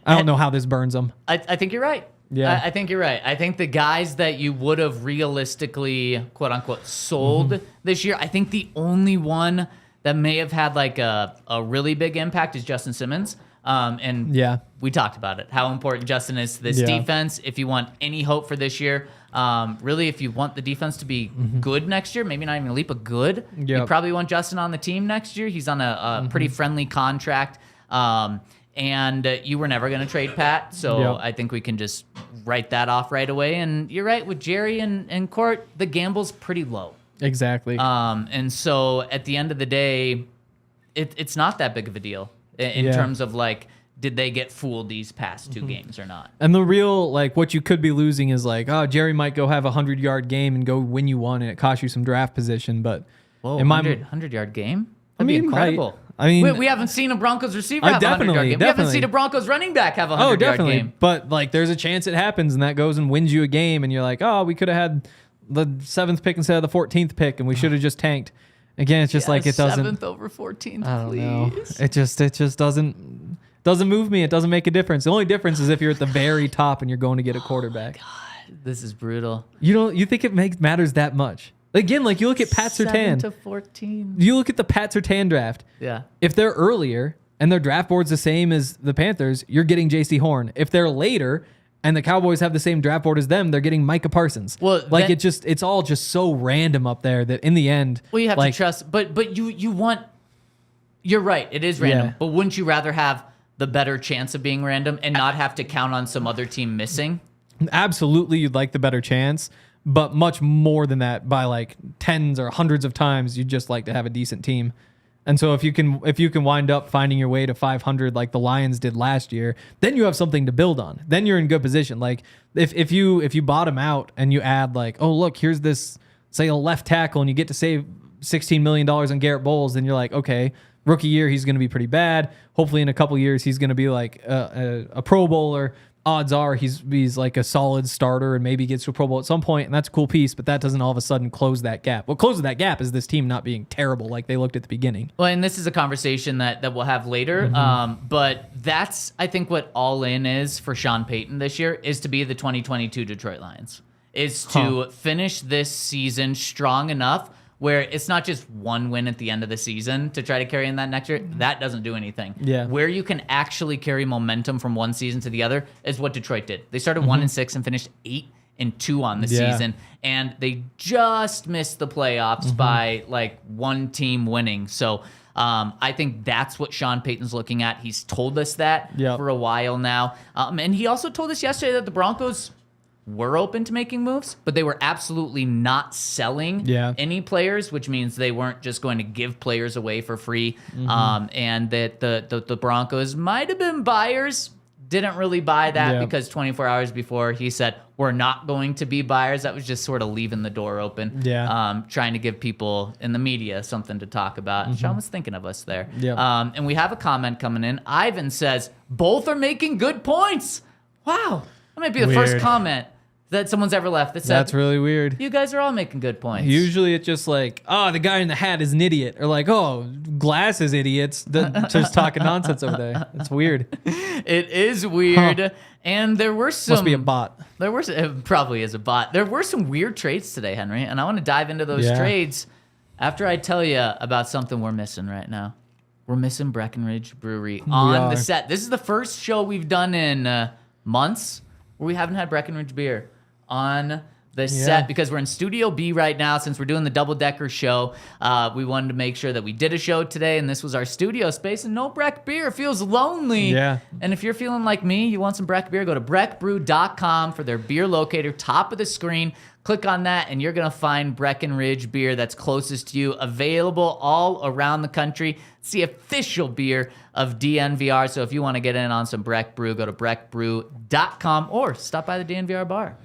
I don't know how this burns them. I think you're right. Yeah. I think you're right. I think the guys that you would have realistically, quote unquote, sold this year, I think the only one that may have had like a really big impact is Justin Simmons. And yeah, we talked about it, how important Justin is to this defense. If you want any hope for this year, really, if you want the defense to be good next year, maybe not even a leap of good, you probably want Justin on the team next year. He's on a pretty friendly contract. And you were never going to trade Pat, so I think we can just write that off right away. And you're right, with Jerry and Court, the gamble's pretty low. Exactly. And so at the end of the day, it's not that big of a deal in terms of like, did they get fooled these past two games or not? And the real, like, what you could be losing is like, oh, Jerry might go have a 100-yard game and go win you one, and it costs you some draft position. But whoa, 100-yard game? That'd be incredible. I mean, we haven't seen a Broncos receiver have a 100-yard game. We haven't seen a Broncos running back have a 100-yard game. But like, there's a chance it happens, and that goes and wins you a game, and you're like, oh, we could have had the 7th pick instead of the 14th pick, and we should have just tanked. Again, it's just like it doesn't. 7th over 14th, I don't please. know. It just doesn't move me. It doesn't make a difference. The only difference is if you're at the very top and you're going to get a quarterback. Oh God, this is brutal. You think it matters that much? Again, like you look at Pat Surtain. 7 to 14. You look at the Pat Surtain draft. Yeah. If they're earlier and their draft board's the same as the Panthers, you're getting J.C. Horn. If they're later and the Cowboys have the same draft board as them, they're getting Micah Parsons. Well, like it's all just so random up there that in the end. Well, you have to trust, but you want. You're right. It is random, but wouldn't you rather have the better chance of being random and not have to count on some other team missing? Absolutely, you'd like the better chance. But much more than that, by like tens or hundreds of times, you'd just like to have a decent team. And so if you can wind up finding your way to 500 like the Lions did last year, then you have something to build on. Then you're in good position. Like if you bottom out and you add like, oh look, here's this, say a left tackle, and you get to save $16 million on Garett Bolles, then you're like, okay, rookie year he's going to be pretty bad. Hopefully in a couple years he's going to be like a Pro Bowler. Odds are he's like a solid starter and maybe gets to a Pro Bowl at some point, and that's a cool piece, but that doesn't all of a sudden close that gap. What closes that gap is this team not being terrible like they looked at the beginning. Well, and this is a conversation that we'll have later, but that's, I think, what all in is for Sean Payton this year is to be the 2022 Detroit Lions, is to finish this season strong enough where it's not just one win at the end of the season to try to carry in that next year. That doesn't do anything. Yeah. Where you can actually carry momentum from one season to the other is what Detroit did. They started 1-6 and finished 8-2 on the season, and they just missed the playoffs by like one team winning. So I think that's what Sean Payton's looking at. He's told us that for a while now. And he also told us yesterday that the Broncos were open to making moves, but they were absolutely not selling any players, which means they weren't just going to give players away for free. And that the Broncos might have been buyers, didn't really buy that because 24 hours before he said, we're not going to be buyers. That was just sort of leaving the door open, trying to give people in the media something to talk about. Sean was thinking of us there. And we have a comment coming in. Ivan says, both are making good points. Wow. That might be the first comment that someone's ever left that said, That's really weird. you guys are all making good points. Usually it's just like, oh, the guy in the hat is an idiot. Or like, oh, glasses idiots. Just talking nonsense over there. It's weird. It is weird. Huh. And there were some... Must be a bot. It probably is a bot. There were some weird trades today, Henry, and I want to dive into those trades after I tell you about something we're missing right now. We're missing Breckenridge Brewery on the set. This is the first show we've done in months where we haven't had Breckenridge beer on the set because we're in Studio B right now. Since we're doing the double-decker show, we wanted to make sure that we did a show today, and this was our studio space, and no Breck beer. It feels lonely. Yeah. And if you're feeling like me, you want some Breck beer, go to breckbrew.com for their beer locator, top of the screen. Click on that, and you're going to find Breckenridge beer that's closest to you, available all around the country. It's the official beer of DNVR, so if you want to get in on some Breck Brew, go to breckbrew.com or stop by the DNVR Bar.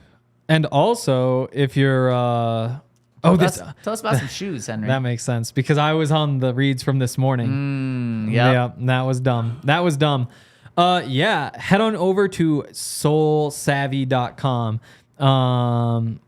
And also, if you're... tell us about some shoes, Henry. That makes sense, because I was on the reads from this morning. Yeah, that was dumb. Head on over to soulsavvy.com.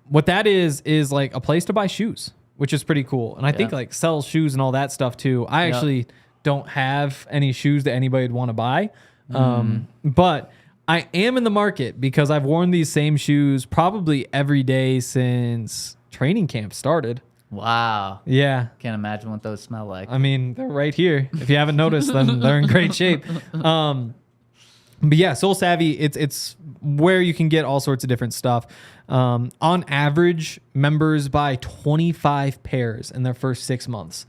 What that is like a place to buy shoes, which is pretty cool. And I think like sells shoes and all that stuff too. I actually don't have any shoes that anybody would want to buy. But I am in the market because I've worn these same shoes probably every day since training camp started. Wow. Yeah. Can't imagine what those smell like. I mean, they're right here. If you haven't noticed them, they're in great shape. But yeah, Soul Savvy, it's where you can get all sorts of different stuff. On average, members buy 25 pairs in their first 6 months.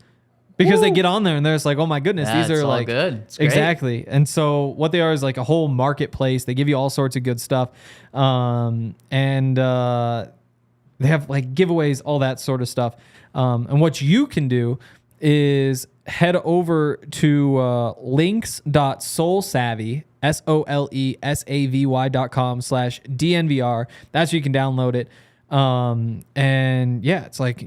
Because they get on there and they're just like, oh my goodness, these are like good. It's great. Exactly. And so what they are is like a whole marketplace. They give you all sorts of good stuff. And they have like giveaways, all that sort of stuff. And what you can do is head over to links.soulsavvy, SOLESAVY.com/DNVR. That's where you can download it. And yeah, it's like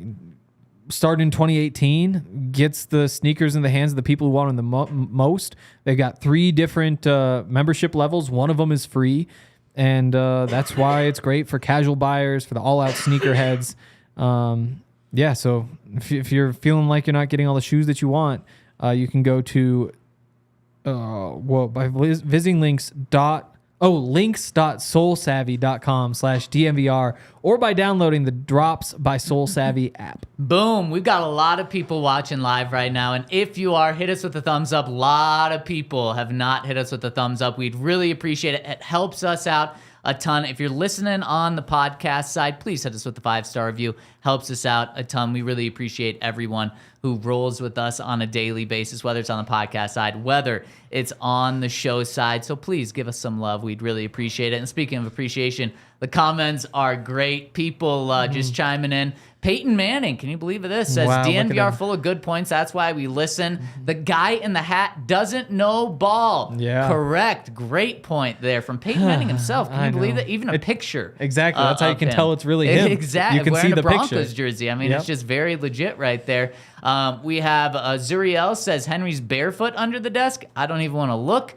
started in 2018, gets the sneakers in the hands of the people who want them the most. They've got 3 different membership levels. One of them is free. And that's why it's great for casual buyers, for the all-out sneakerheads. Yeah, so if you're feeling like you're not getting all the shoes that you want, you can go to by visiting links.soulsavvy.com/DNVR or by downloading the Drops by Soul Savvy app. Boom. We've got a lot of people watching live right now. And if you are, hit us with a thumbs up. A lot of people have not hit us with a thumbs up. We'd really appreciate it. It helps us out a ton. If you're listening on the podcast side, please hit us with the 5-star review. Helps us out a ton. We really appreciate everyone who rolls with us on a daily basis, whether it's on the podcast side, whether it's on the show side. So please give us some love. We'd really appreciate it. And speaking of appreciation, the comments are great. People just chiming in. Peyton Manning, can you believe this? Says DNVR full of good points. That's why we listen. The guy in the hat doesn't know ball. Yeah. Correct. Great point there from Peyton Manning himself. Can you believe that? Even a picture. Exactly. That's how you can tell it's really him. Exactly. You can wearing see the a Broncos picture. jersey. I mean, it's just very legit right there. We have Zuriel says Henry's barefoot under the desk. I don't even want to look.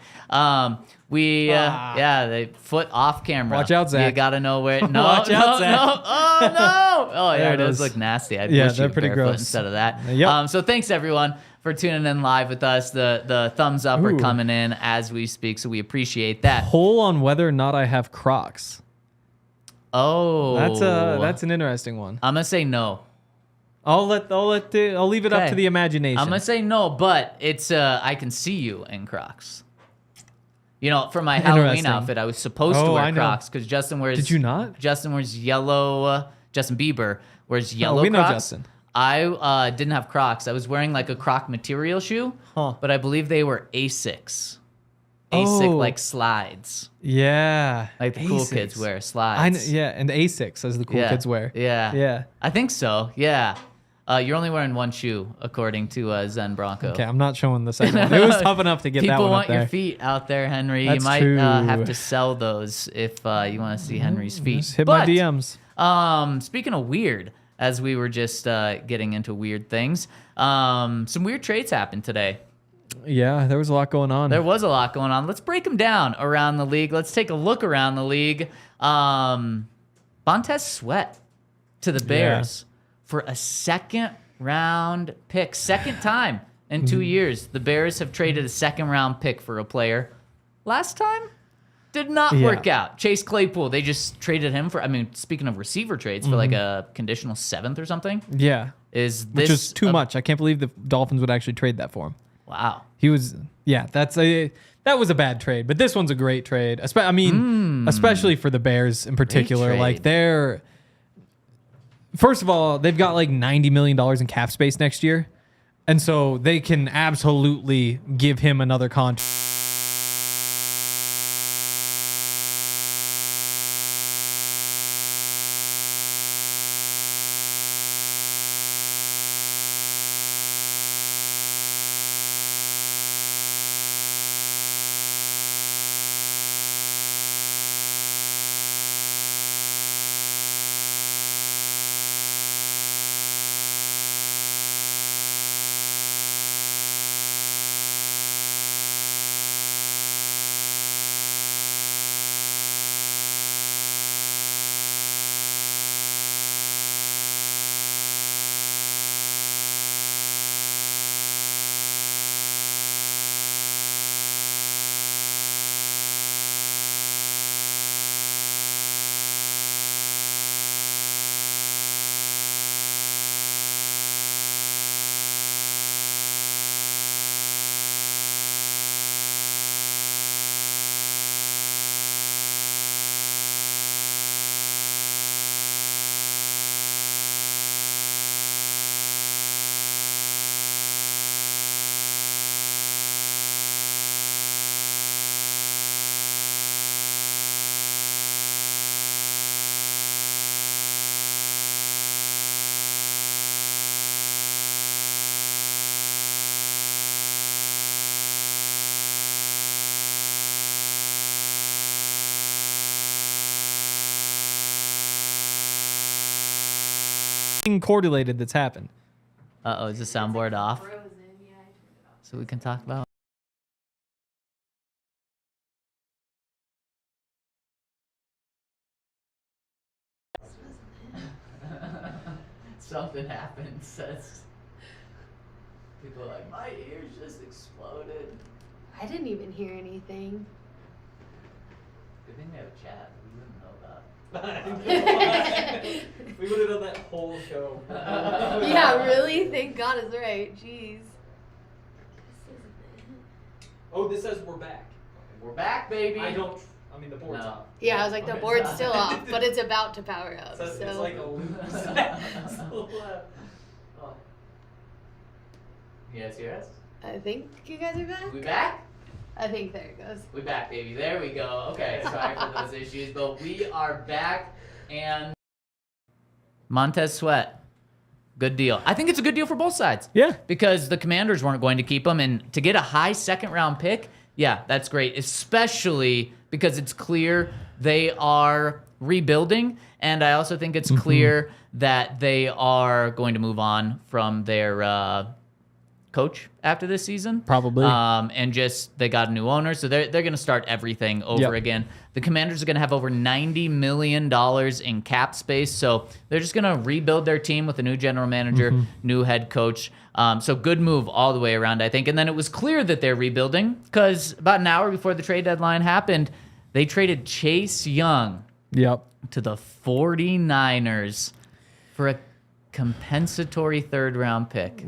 They foot off camera. Watch out, Zach. You gotta know where. No, Watch out, Zach. no. Oh no! Oh yeah, There it it does is. look nasty. I'd Yeah, wish they're you pretty barefoot gross. instead of that. Yep. So thanks everyone for tuning in live with us. The thumbs up are Ooh. coming in as we speak, so we appreciate that. Poll on whether or not I have Crocs. Oh, That's an interesting one. I'm gonna say no. I'll leave it up to the imagination. I'm gonna say no, but it's I can see you in Crocs. You know, for my Halloween Interesting. outfit, I was supposed to I wear know. Crocs because Justin wears. Did you not? Justin wears yellow. Justin Bieber wears yellow we know Crocs. Justin. I didn't have Crocs. I was wearing like a Croc material shoe, but I believe they were Asics. Asic like slides. Yeah. Like the cool kids wear slides. And Asics as the cool kids wear. Yeah. Yeah. I think so. Yeah. You're only wearing one shoe, according to Zen Bronco. Okay, I'm not showing the second one. It was tough enough to get that People one up want there. your feet out there, Henry. That's you might true. have to sell those if you want to see Henry's feet. Just hit my DMs. Speaking of weird, as we were just getting into weird things, some weird trades happened today. Yeah, there was a lot going on. There was a lot going on. Let's break them down around the league. Let's take a look around the league. Montez Sweat to the Bears for a second-round pick. Second time in 2 years, the Bears have traded a second-round pick for a player. Last time, did not work out. Chase Claypool, they just traded him for, speaking of receiver trades, for like a conditional 7th or something. Yeah. Which is too much. I can't believe the Dolphins would actually trade that for him. Wow. That was a bad trade, but this one's a great trade. Especially for the Bears in particular. Like first of all, they've got like $90 million in cap space next year. And so they can absolutely give him another contract. Correlated that's happened. Is the soundboard off? So we can talk about. Something happened. Says people are like, my ears just exploded. I didn't even hear anything. Good thing we have a chat. We wouldn't know that. We would have done that whole show. Yeah, really? Thank God it's right. Jeez. Oh, this says we're back. We're back, baby. The board's off. Yeah, I was like, the board's still off, but it's about to power up. So It's like a loop. You guys hear us? I think you guys are back. We back? I think there it goes. We back, baby. There we go. Okay, sorry for those issues, but we are back. And Montez Sweat, good deal. I think it's a good deal for both sides. Yeah. Because the Commanders weren't going to keep him, and to get a high second-round pick, yeah, that's great, especially because it's clear they are rebuilding, and I also think it's clear that they are going to move on from their coach after this season. Probably. And just they got a new owner, so they're going to start everything over again. The Commanders are going to have over $90 million in cap space, so they're just going to rebuild their team with a new general manager, new head coach. So good move all the way around, I think. And then it was clear that they're rebuilding because about an hour before the trade deadline happened, they traded Chase Young to the 49ers for a compensatory third-round pick.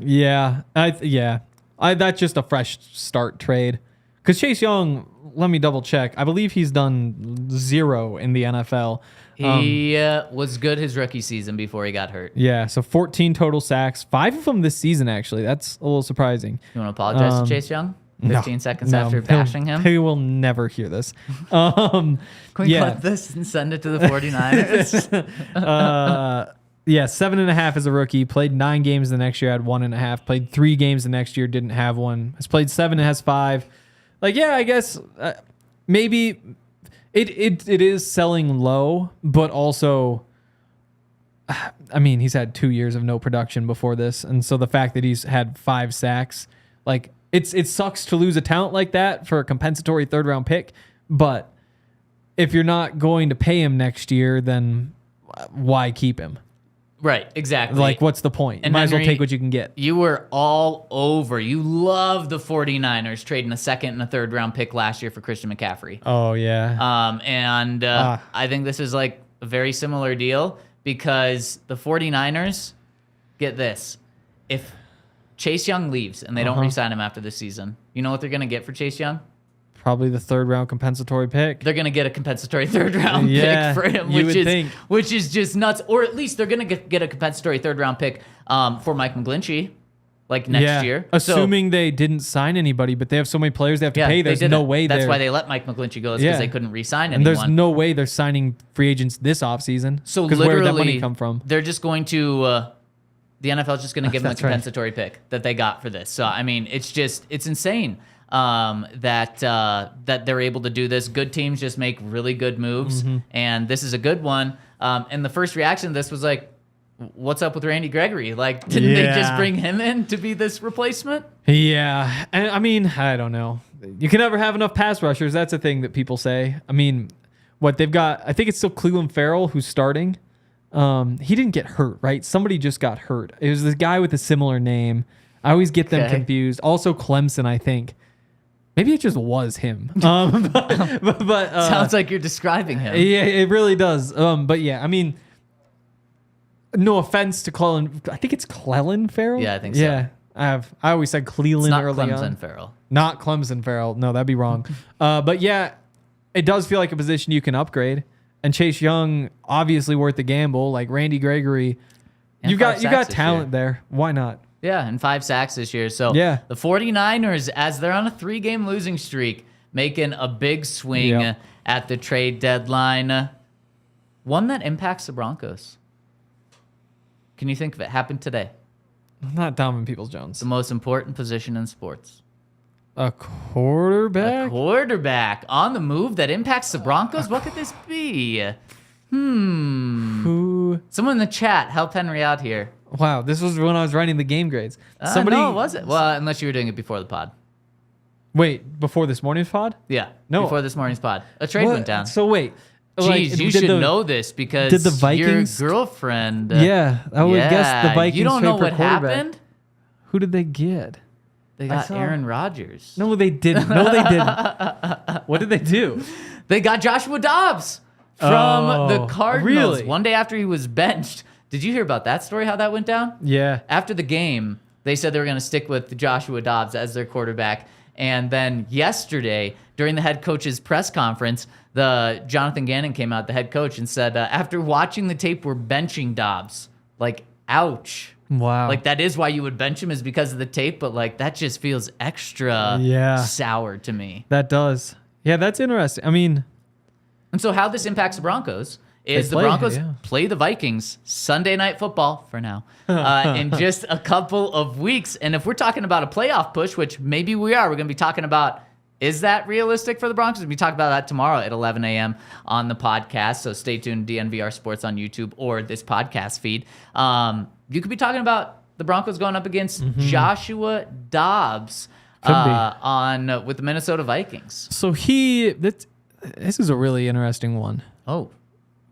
That's just a fresh start trade. Because Chase Young, let me double check. I believe he's done 0 in the NFL. He was good his rookie season before he got hurt. Yeah, so 14 total sacks. 5 of them this season, actually. That's a little surprising. You want to apologize to Chase Young? 15 seconds after bashing him? He will never hear this. Can we cut this and send it to the 49ers? 7.5 as a rookie. Played 9 games the next year, had 1.5. Played 3 games the next year, didn't have 1. Has played 7 and has 5. I guess maybe it is selling low, but also, he's had 2 years of no production before this, and so the fact that he's had 5 sacks, it sucks to lose a talent like that for a compensatory third round pick. But if you're not going to pay him next year, then why keep him? Right, exactly. Like, what's the point? You And might as well Henry, take what you can get. You were all over. You love the 49ers trading a second and a third round pick last year for Christian McCaffrey. Oh, yeah. I think this is like a very similar deal because the 49ers, get this, if Chase Young leaves and they don't re-sign him after this season, you know what they're going to get for Chase Young? Probably the third round compensatory pick. They're going to get a compensatory third round pick for him, which is just nuts. Or at least they're going to get a compensatory third round pick for Mike McGlinchey like next year. Assuming they didn't sign anybody, but they have so many players they have to pay. There's no way That's why they let Mike McGlinchey go, because they couldn't re-sign anyone. And there's no way they're signing free agents this offseason. So because literally, where did that money come from? They're just going to... the NFL is just going to give them a compensatory pick that they got for this. So, I mean, it's insane that they're able to do this. Good teams just make really good moves, and this is a good one. And the first reaction to this was like, what's up with Randy Gregory? Like, didn't they just bring him in to be this replacement? Yeah. And I mean, I don't know. You can never have enough pass rushers. That's a thing that people say. I mean, what they've got, I think it's still Cleveland Farrell who's starting. He didn't get hurt, right? Somebody just got hurt. It was this guy with a similar name. I always get them confused. Also Clemson, I think. Maybe it just was him. But sounds like you're describing him. Yeah, it really does. But yeah, I mean, no offense to Clellan. I think it's Clellan Farrell. Yeah, I think so. Yeah, I always said Cleveland early Clemson on. Farrell. Not Clemson Farrell. No, that'd be wrong. But yeah, it does feel like a position you can upgrade. And Chase Young, obviously worth the gamble. Like Randy Gregory, you got talent there. Why not? Yeah, and 5 sacks this year. So yeah. The 49ers, as they're on a 3-game losing streak, making a big swing at the trade deadline. One that impacts the Broncos. Can you think of it? Happened today. Not Donovan Peoples-Jones. The most important position in sports. A quarterback? A quarterback on the move that impacts the Broncos? What could this be? Who? Someone in the chat, help Henry out here. Wow, this was when I was writing the game grades. No, was it? Well, unless you were doing it before the pod. Wait, before this morning's pod? Yeah, no, before this morning's pod. A trade went down. So wait. Jeez, you should know this because did the Vikings, your girlfriend... yeah, I would guess the Vikings. You don't know what happened? Who did they get? They got Aaron Rodgers. No, they didn't. What did they do? They got Joshua Dobbs from the Cardinals. Really? One day after he was benched. Did you hear about that story, how that went down? Yeah. After the game, they said they were going to stick with Joshua Dobbs as their quarterback. And then yesterday, during the head coach's press conference, Jonathan Gannon came out, the head coach, and said, after watching the tape, we're benching Dobbs. Like, ouch. Wow. Like, that is why you would bench him, is because of the tape, but, like, that just feels extra sour to me. That does. Yeah, that's interesting. I mean... And so how this impacts the Broncos is the Broncos play the Vikings Sunday Night Football, for now, in just a couple of weeks. And if we're talking about a playoff push, which maybe we are, we're going to be talking about, is that realistic for the Broncos? We'll be talking about that tomorrow at 11 a.m. on the podcast. So stay tuned, DNVR Sports on YouTube or this podcast feed. You could be talking about the Broncos going up against Joshua Dobbs with the Minnesota Vikings. So this is a really interesting one. Oh.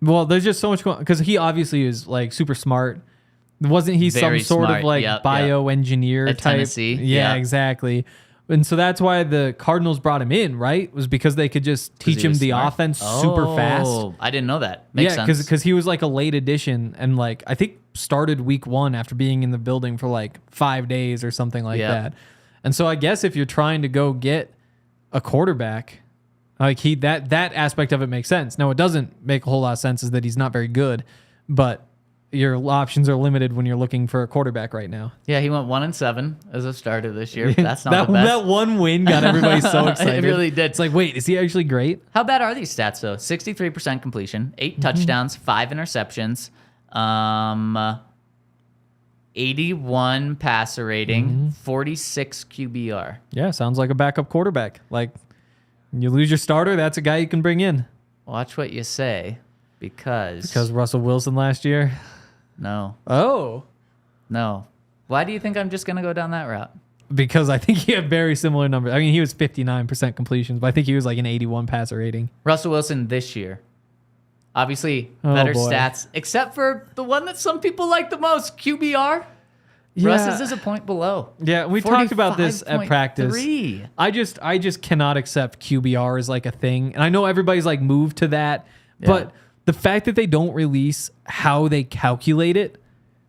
Well, there's just so much going on because he obviously is like super smart. Wasn't he Very some sort smart. of like bioengineer At type? Tennessee. Yeah, exactly. And so that's why the Cardinals brought him in, right? Was because they could just teach him the offense super fast. I didn't know that. Makes sense. because he was like a late addition and like I think started week 1 after being in the building for like 5 days or something like that. And so I guess if you're trying to go get a quarterback, like that aspect of it makes sense. Now it doesn't make a whole lot of sense is that he's not very good, but your options are limited when you're looking for a quarterback right now. Yeah, he went 1-7 as a starter this year. That's not the best. That one win got everybody so excited. It really did. It's like, wait, is he actually great? How bad are these stats though? 63% completion, 8 touchdowns, 5 interceptions, 81 passer rating, 46 QBR. Yeah, sounds like a backup quarterback. Like you lose your starter, that's a guy you can bring in. Watch what you say, because Russell Wilson last year. No. Oh. No. Why do you think I'm just going to go down that route? Because I think he had very similar numbers. I mean, he was 59% completions, but I think he was like an 81 passer rating. Russell Wilson this year. Obviously, Oh, better boy. stats, except for the one that some people like the most, QBR. Russ is a point below. Yeah, we talked about this at practice. 45.3. I just cannot accept QBR as like a thing. And I know everybody's like moved to that, but the fact that they don't release how they calculate it,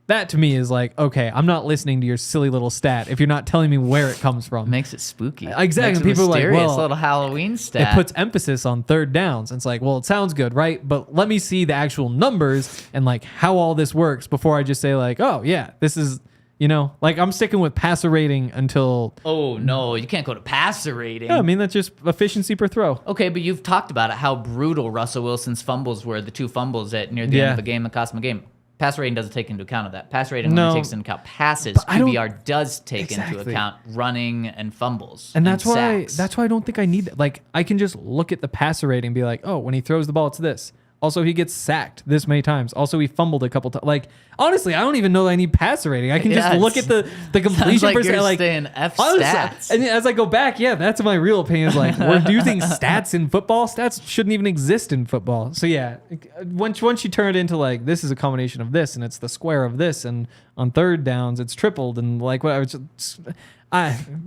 that to me is like, okay, I'm not listening to your silly little stat if you're not telling me where it comes from. Makes it spooky. Exactly. Makes it People are like, mysterious, well, little Halloween stat. It puts emphasis on third downs. And it's like, well, it sounds good, right? But let me see the actual numbers and like how all this works before I just say like, oh yeah, this is, you know, like I'm sticking with passer rating until. Oh no, you can't go to passer rating. Yeah, I mean that's just efficiency per throw. Okay, but you've talked about it, how brutal Russell Wilson's fumbles were, the 2 fumbles at near the end of a game that cost him a game. Passer rating doesn't take into account of that. Passer rating only takes into account passes. QBR does take into account running and fumbles. And that's why sacks. I don't think I need that. Like I can just look at the passer rating and be like, oh, when he throws the ball, it's this. Also, he gets sacked this many times. Also, he fumbled a couple times. Like, honestly, I don't even know that I need passer rating. I can just look at the completion like percent. You're like, saying F honestly, stats. and as I go back, that's my real opinion. Is like, we're using stats in football. Stats shouldn't even exist in football. So yeah, once you turn it into like this is a combination of this and it's the square of this, and on third downs it's tripled and like whatever.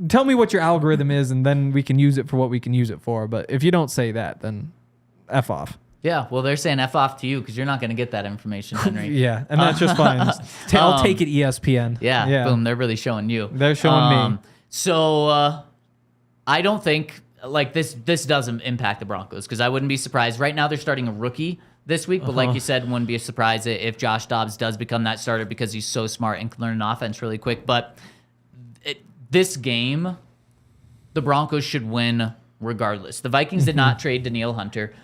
Tell me what your algorithm is, and then we can use it for what we can use it for. But if you don't say that, then F off. Yeah, well, they're saying F off to you because you're not going to get that information, Henry. Yeah, and that's just fine. I'll take it, ESPN. Yeah, boom, they're really showing you. They're showing me. So I don't think like this doesn't impact the Broncos because I wouldn't be surprised. Right now they're starting a rookie this week, but like you said, wouldn't be a surprise if Josh Dobbs does become that starter because he's so smart and can learn an offense really quick. But this game, the Broncos should win regardless. The Vikings did not trade Danielle Hunter,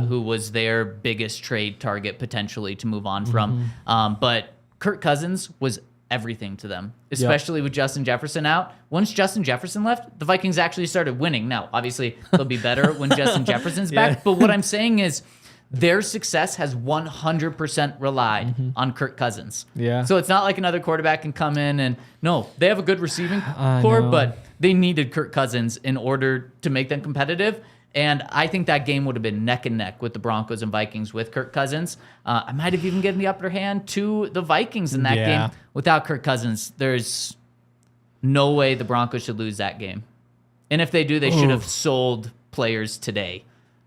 who was their biggest trade target potentially to move on from. But Kirk Cousins was everything to them, especially with Justin Jefferson out. Once Justin Jefferson left, the Vikings actually started winning. Now, obviously, they'll be better when Justin Jefferson's back. But what I'm saying is their success has 100% relied on Kirk Cousins. Yeah. So it's not like another quarterback can come in and no, they have a good receiving core, but they needed Kirk Cousins in order to make them competitive. And I think that game would have been neck and neck with the Broncos and Vikings with Kirk Cousins. I might have even given the upper hand to the Vikings in that game. Without Kirk Cousins, there's no way the Broncos should lose that game. And if they do, they should have sold players today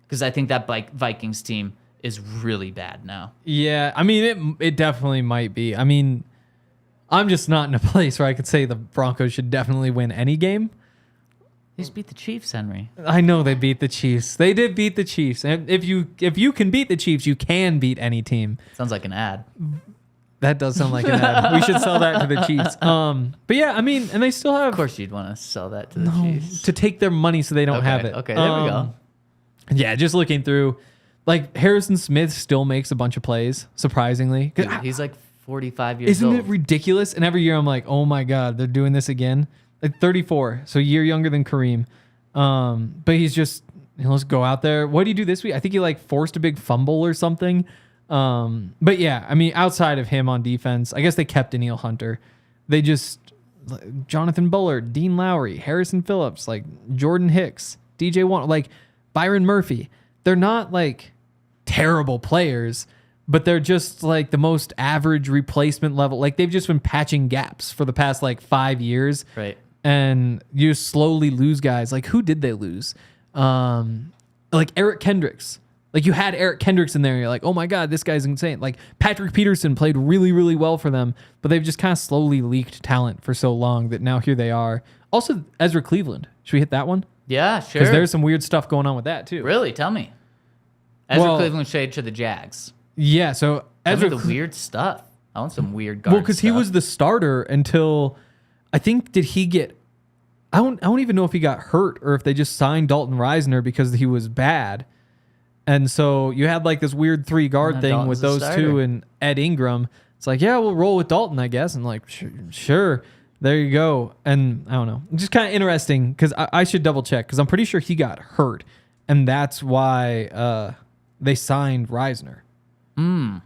because I think that Vikings team is really bad now. Yeah, I mean, it definitely might be. I mean, I'm just not in a place where I could say the Broncos should definitely win any game. They just beat the Chiefs, Henry. I know they beat the Chiefs. They did beat the Chiefs. And if you can beat the Chiefs, you can beat any team. Sounds like an ad. That does sound like an ad. We should sell that to the Chiefs. But yeah, I mean, and they still have... Of course you'd want to sell that to the Chiefs. To take their money so they don't have it. Okay, there we go. Yeah, just looking through, like Harrison Smith still makes a bunch of plays, surprisingly. Dude, he's like 45 years old. Isn't it ridiculous? And every year I'm like, oh my God, they're doing this again. Like 34, so a year younger than Kareem. But he's just, let's go out there. What did he do this week? I think he like forced a big fumble or something. But yeah, I mean, outside of him on defense, I guess they kept Danielle Hunter. They just, Jonathan Bullard, Dean Lowry, Harrison Phillips, like Jordan Hicks, DJ One, like Byron Murphy. They're not like terrible players, but they're just like the most average replacement level. Like they've just been patching gaps for the past like 5 years. Right. And you slowly lose guys. Like who did they lose? Like Eric Kendricks. Like you had Eric Kendricks in there and you're like, oh my God, this guy's insane. Like Patrick Peterson played really, really well for them, but they've just kind of slowly leaked talent for so long that now here they are. Also, Ezra Cleveland. Should we hit that one? Yeah, sure. Because there's some weird stuff going on with that too. Really? Tell me. Ezra Cleveland shade to the Jags. Yeah, so Ezra the weird stuff. I want some weird guard because he was the starter until I think did he get I don't even know if he got hurt or if they just signed Dalton Reisner because he was bad. And so you had like this weird 3-guard thing Dalton's with those two and Ed Ingram. It's like, yeah, we'll roll with Dalton, I guess. And like, sure. There you go. And I don't know. Just kind of interesting because I should double check because I'm pretty sure he got hurt. And that's why they signed Reisner. And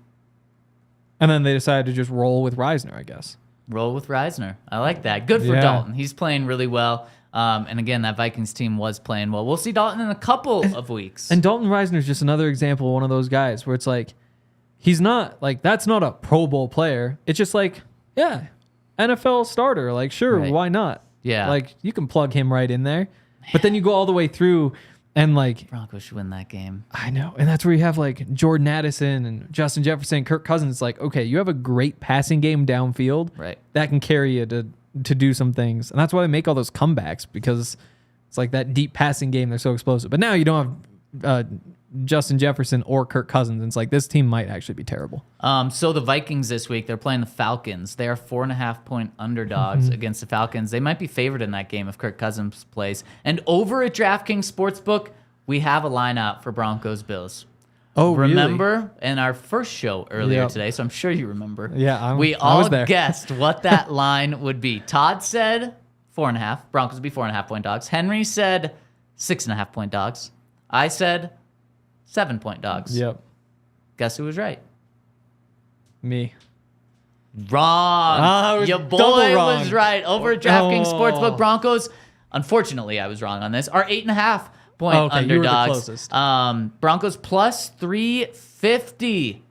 then they decided to just roll with Reisner, I guess. Roll with Reisner. I like that. Good for Yeah. Dalton. He's playing really well. And again, that Vikings team was playing well. We'll see Dalton in a couple of weeks. And Dalton Reisner's just another example of one of those guys where it's like, he's not like, that's not a Pro Bowl player. It's just like, yeah, NFL starter. Like, sure, Right. why not? Yeah. Like, you can plug him right in there. But then you go all the way through and like, Broncos should win that game. I know. And that's where you have like Jordan Addison and Justin Jefferson, Kirk Cousins. It's like, okay, you have a great passing game downfield Right. that can carry you to do some things. And that's why they make all those comebacks, because it's like that deep passing game. They're so explosive. But now you don't have Justin Jefferson or Kirk Cousins. And it's like, this team might actually be terrible. So the Vikings this week, they're playing the Falcons. They are 4.5-point underdogs against the Falcons. They might be favored in that game if Kirk Cousins plays. And over at DraftKings Sportsbook, we have a line out for Broncos Bills. Oh, really? Remember in our first show earlier Yep. today, so I'm sure you remember. Yeah, we I all was there. guessed what that line would be. Todd said 4.5. Broncos would be 4.5-point dogs. Henry said 6.5-point dogs. I said 7-point dogs. Yep. Guess who was right? Me. Wrong. I was Your double boy wrong. was right. Over at DraftKings Oh. Sportsbook, Broncos, unfortunately, I was wrong on this, are 8.5-point Okay, you were the underdogs. closest. Broncos plus 350.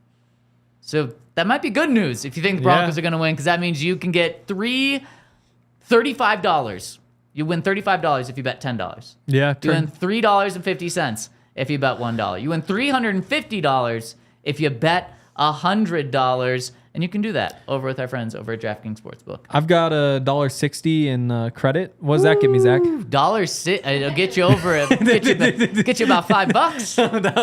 So that might be good news if you think the Broncos are going to win, because that means you can get $35. You win $35 if you bet $10. Yeah. You win $3.50 if you bet $1. You win $350 if you bet $100. And you can do that over with our friends over at DraftKings Sportsbook. I've got $1.60 in credit. What does that get me, Zach? It'll get you over it. Get you about $5.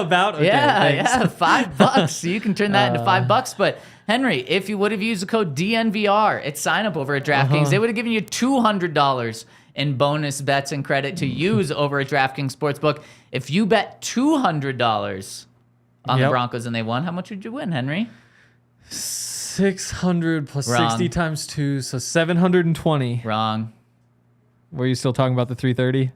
About? Okay, Yeah, thanks. $5. So you can turn that into $5. But Henry, if you would have used the code DNVR at sign up over at DraftKings, they would have given you $200 in bonus bets and credit to use over at DraftKings Sportsbook. If you bet $200 on the Yep. Broncos and they won, how much would you win, Henry? 600 plus Wrong. 60 times 2, so 720. Wrong. Were you still talking about the 330?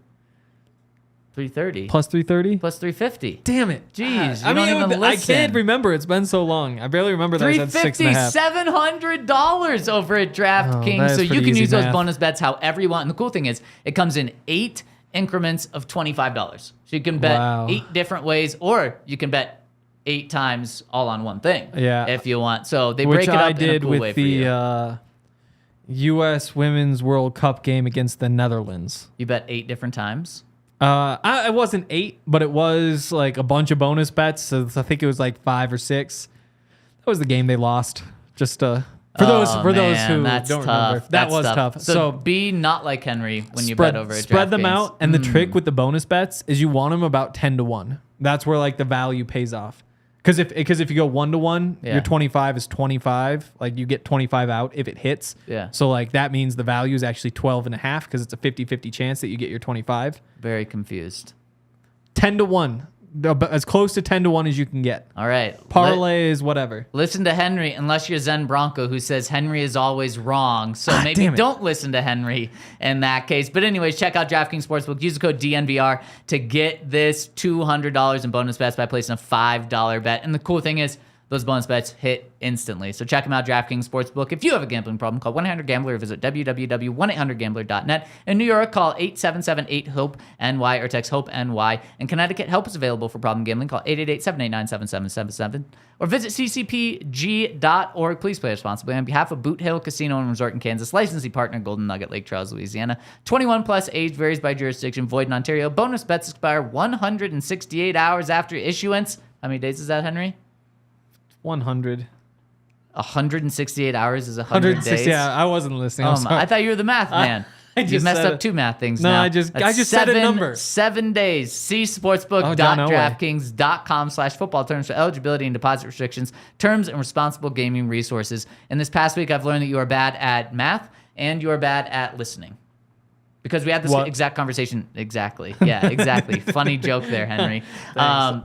330 Plus 330? plus 350. Damn it. Jeez, you I don't mean, even I listen. can't remember. It's been so long. I barely remember that I said 350, 6.5. $700 over at DraftKings. that is So you pretty can easy use those math. bonus bets however you want. And the cool thing is, it comes in 8 increments of $25. So you can bet Wow. 8 different ways, or you can bet 8 times all on one thing. Yeah. If you want. So they Which break it up I in a did cool way with for you. the U.S. Women's World Cup game against the Netherlands. You bet 8 different times. I wasn't 8, but it was like a bunch of bonus bets. So I think it was like 5 or 6. That was the game they lost. Just for those who that's don't tough. remember, that That's was tough. So be not like Henry when you spread, bet over at spread them DraftKings. out. And the trick with the bonus bets is you want them about 10-1. That's where like the value pays off. Because if you go 1-1, Yeah. your 25 is 25. Like you get 25 out if it hits. Yeah. So like that means the value is actually 12.5 because it's a 50-50 chance that you get your 25. Very confused. 10-1, as close to 10-1 as you can get. All right. Parlay is whatever. Listen to Henry, unless you're Zen Bronco, who says Henry is always wrong. So maybe damn it. don't listen to Henry in that case. But anyways, check out DraftKings Sportsbook. Use the code DNVR to get this $200 in bonus bets by placing a $5 bet. And the cool thing is, those bonus bets hit instantly. So check them out, DraftKings Sportsbook. If you have a gambling problem, call 1-800-GAMBLER or visit www.1800gambler.net. In New York, call 877-8-HOPE-NY or text HOPE-NY. In Connecticut, help is available for problem gambling. Call 888-789-7777 or visit ccpg.org. Please play responsibly. On behalf of Boot Hill Casino and Resort in Kansas, licensee partner Golden Nugget, Lake Charles, Louisiana. 21 plus, age varies by jurisdiction, void in Ontario. Bonus bets expire 168 hours after issuance. How many days is that, Henry? 100. 168 hours is 100 days. 160. Yeah, I wasn't listening. I'm sorry. I thought you were the math man. I You just messed said up it. 2 math things No, now. I just That's said a number. 7 days. See Oh, John Elway. sportsbook.draftkings.com/football terms for eligibility and deposit restrictions, terms and responsible gaming resources. And this past week, I've learned that you are bad at math and you are bad at listening. Because we had this What? exact conversation. Exactly. Yeah, exactly. Funny joke there, Henry.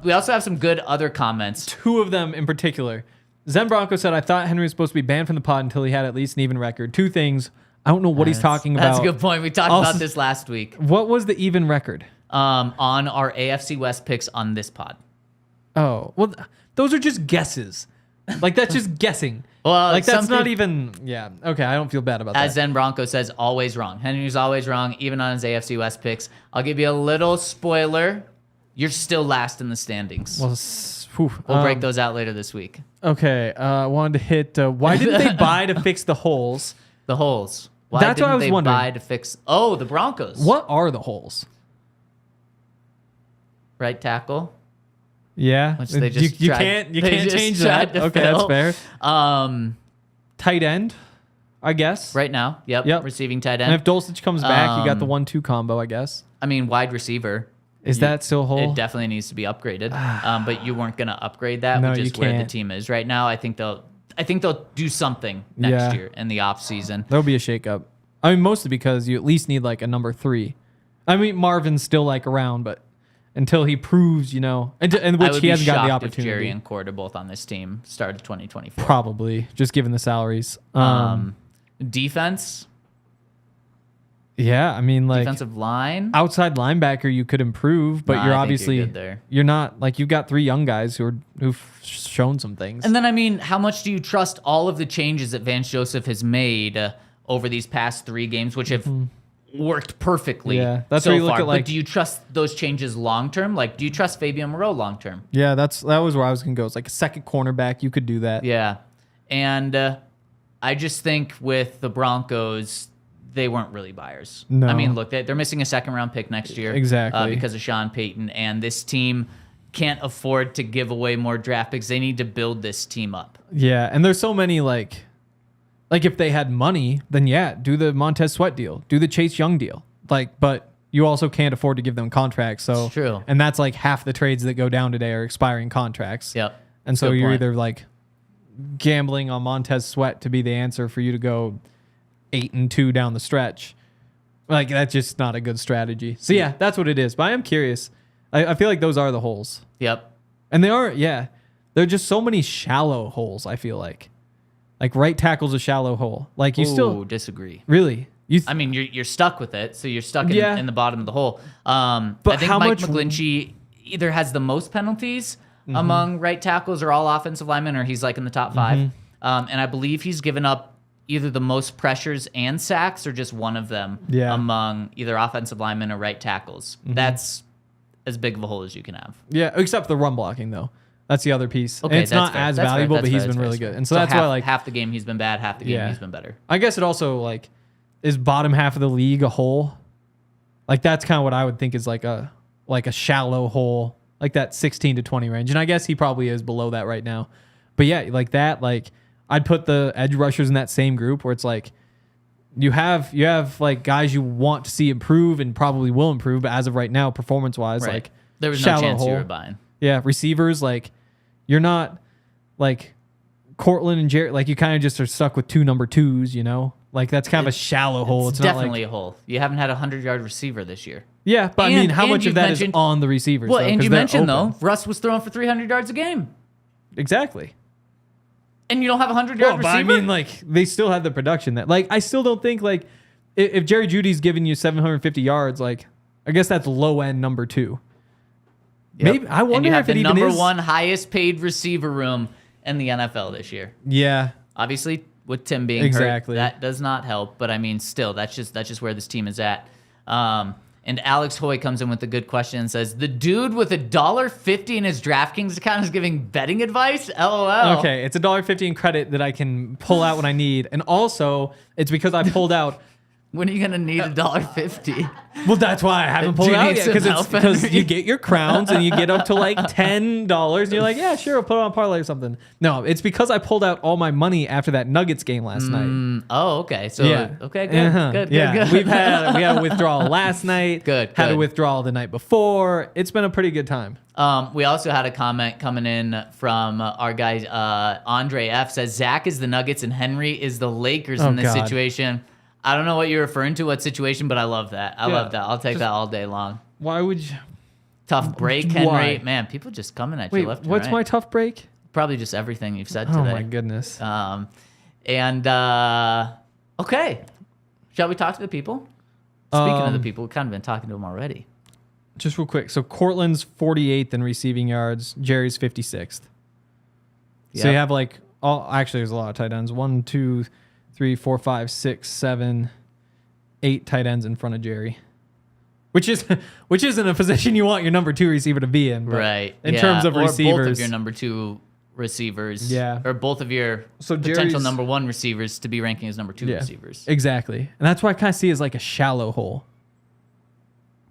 We also have some good other comments. 2 of them in particular. Zen Bronco said, I thought Henry was supposed to be banned from the pod until he had at least an even record. 2 things. I don't know what he's talking about. That's a good point. We talked Also- about this last week. What was the even record? On our AFC West picks on this pod. Oh, well, those are just guesses. Like, that's just guessing. Well, like that's not something- even. Yeah. Okay, I don't feel bad about As that. Zen Bronco says, always wrong. Henry's always wrong, even on his AFC West picks. I'll give you a little spoiler. You're still last in the standings. Well, We'll break those out later this week. Okay, I wanted to hit. Why didn't they buy to fix the holes? The holes. Why That's what I didn't was they wondering. buy to fix? Oh, the Broncos. What are the holes? Right tackle. Yeah, Which they just you tried- can't they change just that. tried to Okay, fill. that's fair. Tight end, I guess. Right now. Yep. Receiving tight And end. if Dulcich comes back, you got the 1-2 combo, I guess. I mean, wide receiver. Is that still a hole? It definitely needs to be upgraded. But you weren't going to upgrade that No, with you just where the can't. team is right now. I think they'll do something next Yeah. year in the off season. There'll be a shakeup. I mean, mostly because you at least need like a number 3. I mean, Marvin's still like around, but until he proves, and I which would he be hasn't got the shocked if opportunity. Jerry and Court are both on this team start of 2024. Probably, just given the salaries. Defense, Yeah, I mean, like defensive line. outside linebacker, you could improve, but Nah, you're I think obviously you're good there. you're not like you've got 3 young guys who've shown some things. And then, I mean, how much do you trust all of the changes that Vance Joseph has made over these past 3 games, which have worked perfectly Yeah, that's so where you look far? at, like- But do you trust those changes long term? Like, do you trust Fabian Moreau long term? Yeah, that was where I was gonna go. It's like a second cornerback, you could do that. Yeah. And I just think with the Broncos, they weren't really buyers. No. I mean, look, they're missing a second-round pick next year. Exactly. Because of Sean Payton. And this team can't afford to give away more draft picks. They need to build this team up. Yeah, and there's so many like if they had money, then yeah, do the Montez Sweat deal, do the Chase Young deal. Like, but you also can't afford to give them contracts. So It's true. And that's like half the trades that go down today are expiring contracts. Yep. And so Good you're point. either like gambling on Montez Sweat to be the answer for you to go 8-2 down the stretch. Like that's just not a good strategy. So yeah, that's what it is. But I am curious. I feel like those are the holes. Yep. And they are, yeah. There are just so many shallow holes, I feel like. Like right tackle's a shallow hole. Like you still disagree. really I mean, you're stuck with it, so you're stuck in, Yeah. in the bottom of the hole. I But think how Mike much- McGlinchey either has the most penalties Mm-hmm. among right tackles or all offensive linemen, or he's like in the top 5. Mm-hmm. And I believe he's given up either the most pressures and sacks, or just one of them Yeah. among either offensive linemen or right tackles. That's as big of a hole as you can have. yeah, except the run blocking though. That's the other piece. Okay, And it's that's not fair. as That's fair. valuable, That's but he's fair. been That's really fair. good. And so that's half, why like half the game he's been bad, half the game Yeah. he's been better. I guess it also like is bottom half of the league a hole. Like that's kind of what I would think is like a shallow hole, like that 16 to 20 range. And I guess he probably is below that right now. But yeah, like that, like I'd put the edge rushers in that same group where it's like you have like guys you want to see improve and probably will improve, but as of right now, performance wise, Right. like There was no shallow chance you hole. were buying. Yeah, receivers, like you're not like Courtland and Jerry, like you kind of just are stuck with 2 number 2s, Like that's kind of a shallow hole. It's It's not definitely like a hole. You haven't had a 100-yard receiver this year. yeah, but I mean, And- how and much of you've that is mentioned- on the receivers? Well, though, and 'cause you they're mentioned open. though, Russ was throwing for 300 yards a game, Exactly. and you don't have a 100-yard Well, but I receiver. mean, like they still have the production that, like, I still don't think like if Jerry Judy's giving you 750 yards, like I guess that's low end number 2. Yep. Maybe I and wonder you have if it the even number is 1 highest paid receiver room in the NFL this year. Yeah, Obviously, with Tim being Exactly. hurt, that does not help. But I mean, still, that's just where this team is at. And Alex Hoy comes in with a good question and says, "The dude with $1.50 in his DraftKings account is giving betting advice." LOL. Okay, it's $1.50 in credit that I can pull out when I need, and also it's because I pulled out. When are you gonna need $1.50? Well, that's why I haven't Do pulled you it out need yet, some because help, it's because Henry? you get your crowns and you get up to like $10, and you're like, yeah, sure, I'll put it on parlay or something. No, it's because I pulled out all my money after that Nuggets game last night. Oh, okay. So Yeah. okay, good, Uh-huh. good, yeah. good. We had a withdrawal last night. Good, Had a good. withdrawal the night before. It's been a pretty good time. We also had a comment coming in from our guy Andre F. Says Zach is the Nuggets and Henry is the Lakers Oh, in this God. situation. I don't know what you're referring to, what situation, but I love that. I Yeah, love that. I'll take that all day long. Why would you? Tough break, Henry. Why? Man, people just coming at Wait, you left and what's right. my tough break? Probably just everything you've said Oh today. my goodness. Okay. Shall we talk to the people? Speaking of the Um, people, we've kind of been talking to them already. Just real quick. So Courtland's 48th in receiving yards. Jerry's 56th. So Yep. you have like Actually, there's a lot of tight ends. 1, 2, 3, 4, 5, 6, 7, 8 tight ends in front of Jerry. Which isn't a position you want your number 2 receiver to be in. Right. In terms of receivers. Or both of your number 2 receivers. Yeah. Or both of your potential number 1 receivers to be ranking as number 2 receivers. Exactly. And that's what I kind of see as like a shallow hole.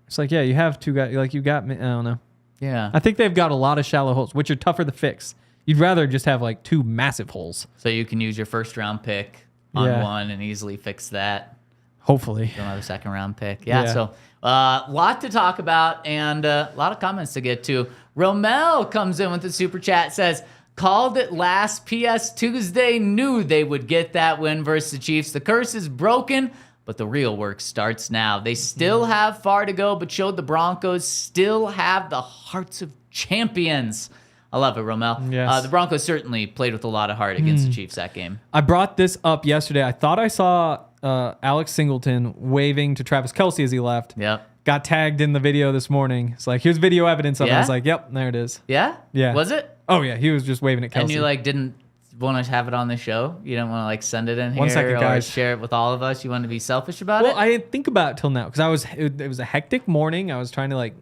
It's like, yeah, you have 2 guys. Like, you got me. I don't know. Yeah. I think they've got a lot of shallow holes, which are tougher to fix. You'd rather just have like 2 massive holes. So you can use your first round pick on one and easily fix that. Hopefully. Don't have a second round pick. Yeah. So lot to talk about and a lot of comments to get to. Romel comes in with the super chat, says, called it last PS Tuesday, knew they would get that win versus the Chiefs. The curse is broken, but the real work starts now. They still have far to go, but showed the Broncos still have the hearts of champions. I love it, Romel. Yes. The Broncos certainly played with a lot of heart against the Chiefs that game. I brought this up yesterday. I thought I saw Alex Singleton waving to Travis Kelce as he left. Yep. Got tagged in the video this morning. It's like, here's video evidence of it. I was like, yep, there it is. Yeah? Yeah. Was it? Oh, yeah. He was just waving at Kelce. And you didn't want to have it on the show? You didn't want to send it in here 1 second, or guys. share it with all of us? You wanted to be selfish about it? Well, I didn't think about it till now because it was a hectic morning. I was trying to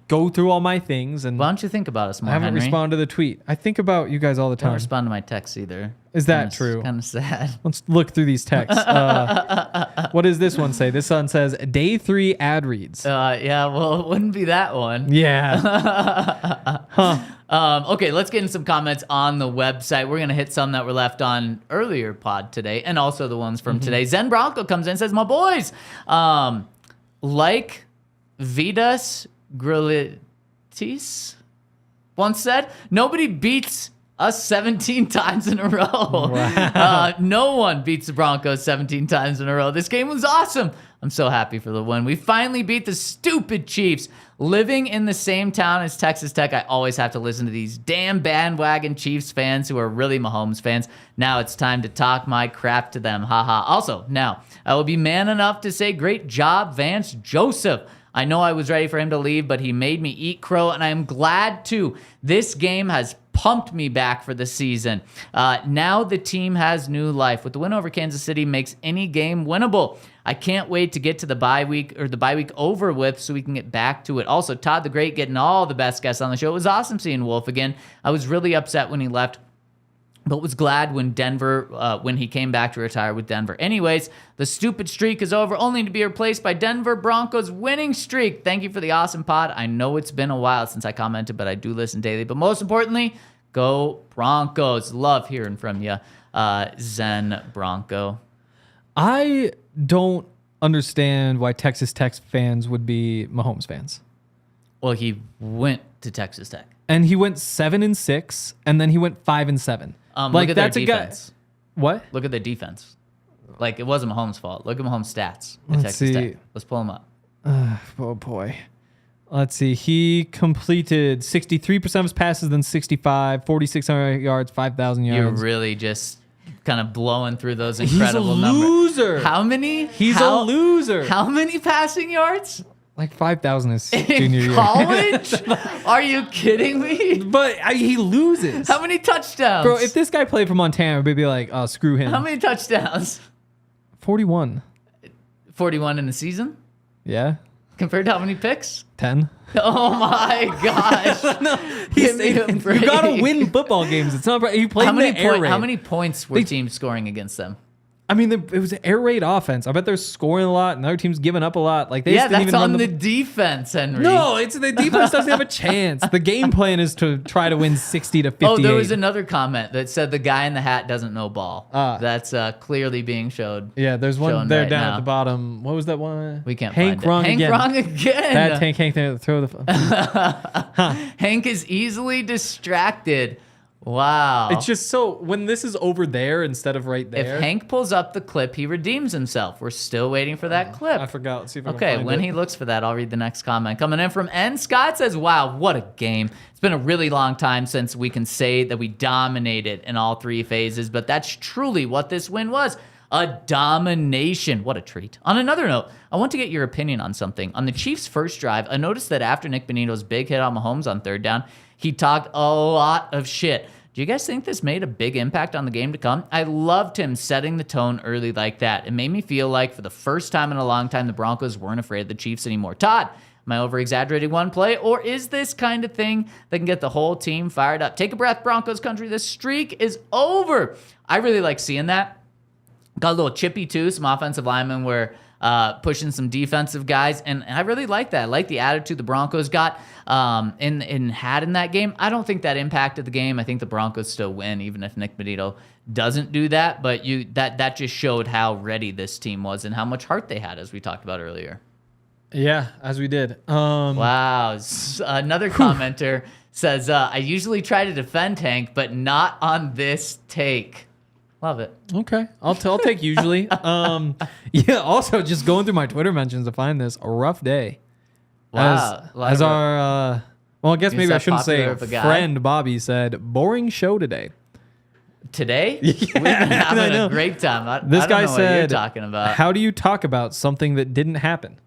go through all my things, and Why don't you think about us more, I haven't Henry? responded to the tweet. I think about you guys all the Don't time. respond to my texts either. Is that true? Kind of sad. Let's look through these texts. What does this one say? This one says day 3 ad reads. Yeah, well, it wouldn't be that one. Yeah. Okay, let's get in some comments on the website. We're going to hit some that were left on earlier pod today and also the ones from today. Zen Bronco comes in and says, my boys, like Vidas Grilitis once said, nobody beats us 17 times in a row. Wow. No one beats the Broncos 17 times in a row. This game was awesome. I'm so happy for the win. We finally beat the stupid Chiefs. Living in the same town as Texas Tech, I always have to listen to these damn bandwagon Chiefs fans who are really Mahomes fans. Now it's time to talk my crap to them. Haha. Also, now, I will be man enough to say great job, Vance Joseph. I know I was ready for him to leave, but he made me eat crow, and I am glad to. This game has pumped me back for the season. Now the team has new life. With the win over Kansas City makes any game winnable. I can't wait to get to the bye week over with so we can get back to it. Also, Todd the Great getting all the best guests on the show. It was awesome seeing Wolf again. I was really upset when he left, but was glad when when he came back to retire with Denver. Anyways, the stupid streak is over, only to be replaced by Denver Broncos winning streak. Thank you for the awesome pod. I know it's been a while since I commented, but I do listen daily. But most importantly, go Broncos. Love hearing from you, Zen Bronco. I don't understand why Texas Tech fans would be Mahomes fans. Well, he went to Texas Tech. And he went 7-6, and then he went 5-7. Look at their defense. What? Look at their defense. It wasn't Mahomes' fault. Look at Mahomes' stats at Let's Texas see. Tech. Let's pull them up. Oh, boy. Let's see. He completed 63% of his passes, then 65, 4,600 yards, 5,000 yards. You're really just kind of blowing through those incredible numbers. He's a loser. How many? He's a loser. How many passing yards? Like 5,000 his In junior year. college? Are you kidding me? But he loses. How many touchdowns? Bro, if this guy played for Montana, we'd be like, oh, screw him. How many touchdowns? 41. 41 in the season? Yeah. Compared to how many picks? 10. Oh my gosh. Give me a break. You got to win football games. It's not. He played How many, the air raid. how many points were teams scoring against them? I mean, it was an air raid offense. I bet they're scoring a lot, and other teams giving up a lot. Like they just didn't that's even on run the defense, Henry. No, it's the defense doesn't have a chance. The game plan is to try to win 60 to 58. Oh, there was another comment that said the guy in the hat doesn't know ball. That's clearly being showed. Yeah, there's one shown there right down now. at the bottom. What was that one? We can't Hank find it. wrong Hank again. wrong again. That Hank there throw the. Hank is easily distracted. Wow. It's just so when this is over there instead of right there. If Hank pulls up the clip, he redeems himself. We're still waiting for that clip. I forgot. Let's see if I can Okay, find when it. he looks for that, I'll read the next comment. Coming in from N. Scott says, wow, what a game. It's been a really long time since we can say that we dominated in all three phases, but that's truly what this win was. A domination. What a treat. On another note, I want to get your opinion on something. On the Chiefs' first drive, I noticed that after Nick Bonito's big hit on Mahomes on third down, he talked a lot of shit. Do you guys think this made a big impact on the game to come? I loved him setting the tone early like that. It made me feel like for the first time in a long time, the Broncos weren't afraid of the Chiefs anymore. Todd, am I over-exaggerating one play, or is this kind of thing that can get the whole team fired up? Take a breath, Broncos country. The streak is over. I really like seeing that. Got a little chippy, too. Some offensive linemen were pushing some defensive guys, and I really like that. I like the attitude the Broncos got had in that game. I don't think that impacted the game. I think the Broncos still win, even if Nick Benito doesn't do that. But that just showed how ready this team was and how much heart they had, as we talked about earlier. Yeah, as we did. Wow. Another commenter says, I usually try to defend Hank, but not on this take. Love it. Okay. I'll take usually. Yeah, also just going through my Twitter mentions to find this. A rough day. Wow. As our, well, I guess maybe I shouldn't say popular of a guy? friend Bobby said, boring show today. Today? We've been having a great time. This I don't guy know what said, you're talking about. how do you talk about something that didn't happen?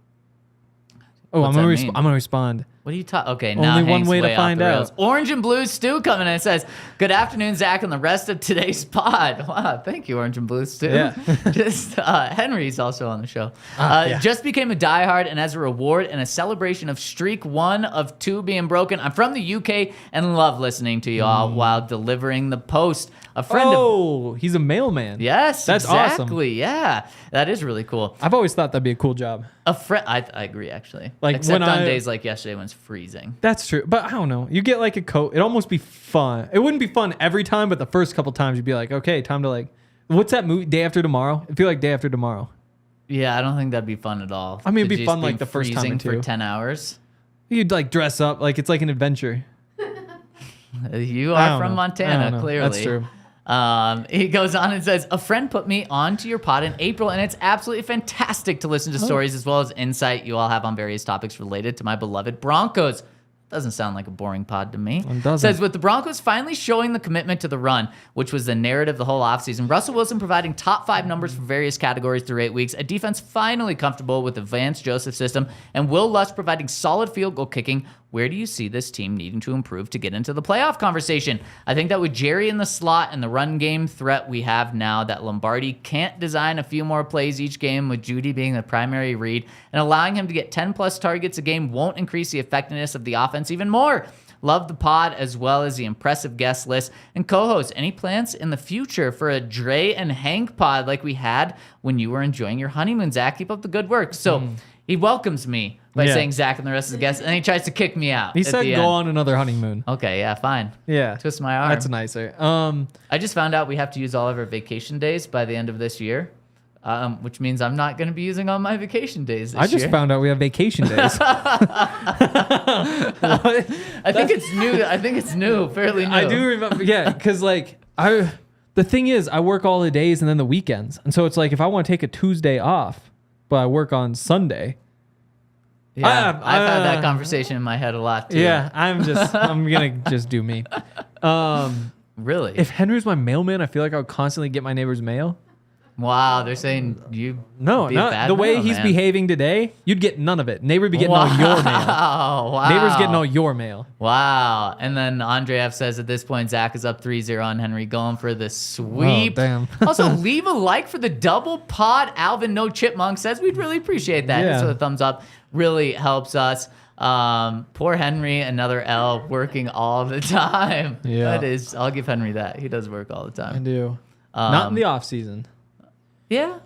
Oh, What's I'm that going mean? to respond. What are you talking? Okay, now Only one Hank's way to way off find the rails. out. Orange and Blue Stew coming in and says, "Good afternoon, Zach, and the rest of today's pod." Wow, thank you, Orange and Blue Stew. Yeah. Just Henry's also on the show. Yeah. Just became a diehard, and as a reward and a celebration of streak 1 of 2 being broken, I'm from the UK and love listening to you all while delivering the post. A friend of Oh, he's a mailman. yes, That's awesome. exactly. Yeah, that is really cool. I've always thought that'd be a cool job. A friend, I agree actually. Like, except when on I- days like yesterday when it's freezing. That's true. But I don't know. You get like a coat. It'd almost be fun. It wouldn't be fun every time, but the first couple times you'd be like, okay, time to like, what's that movie? Day After Tomorrow? I feel like Day After Tomorrow. Yeah, I don't think that'd be fun at all. I mean, it'd To be just fun, like, the first time or freezing for two. 10 hours. You'd like dress up like it's like an adventure. You I are don't from know. I Montana, don't know. clearly. That's true. He goes on and says, a friend put me onto your pod in April, and it's absolutely fantastic to listen to stories as well as insight you all have on various topics related to my beloved Broncos. Doesn't sound like a boring pod to me. It doesn't. Says, with the Broncos finally showing the commitment to the run, which was the narrative the whole offseason, Russell Wilson providing top 5 numbers for various categories through 8 weeks, a defense finally comfortable with the Vance Joseph system, and Will Lutz providing solid field goal kicking, where do you see this team needing to improve to get into the playoff conversation? I think that with Jerry in the slot and the run game threat we have now, that Lombardi can't design a few more plays each game with Jeudy being the primary read, and allowing him to get 10-plus targets a game won't increase the effectiveness of the offense even more. Love the pod as well as the impressive guest list. And co-host, any plans in the future for a Dre and Hank pod like we had when you were enjoying your honeymoon, Zach? Keep up the good work. So he welcomes me by Yeah. saying Zach and the rest of the guests, and then he tries to kick me out. He at said the go end. on another honeymoon. Okay, yeah, fine. Yeah. Twist my arm. That's nicer. I just found out we have to use all of our vacation days by the end of this year, which means I'm not going to be using all my vacation days this I just year. found out we have vacation days. I think it's new. I think it's new, fairly new. I do remember, yeah, because like the thing is, I work all the days and then the weekends, and so it's like if I want to take a Tuesday off, but I work on Sunday. Yeah, I've had that conversation in my head a lot too. Yeah, I'm gonna just do me. Really? If Henry's my mailman, I feel like I would constantly get my neighbor's mail. Wow, they're saying you. No, be a not bad the way he's mailman. behaving today. You'd get none of it. Neighbor be getting all your mail. Wow. Neighbor's getting all your mail. Wow. And then Andre F says at this point, Zach is up 3-0 on Henry, going for the sweep. Oh, damn. Also, leave a like for the double pod. Alvin No Chipmunk says we'd really appreciate that. Yeah. So the thumbs up really helps us. Poor Henry, another L, working all the time. Yeah. That is, I'll give Henry that. He does work all the I time. do. Not in the off season. Yeah.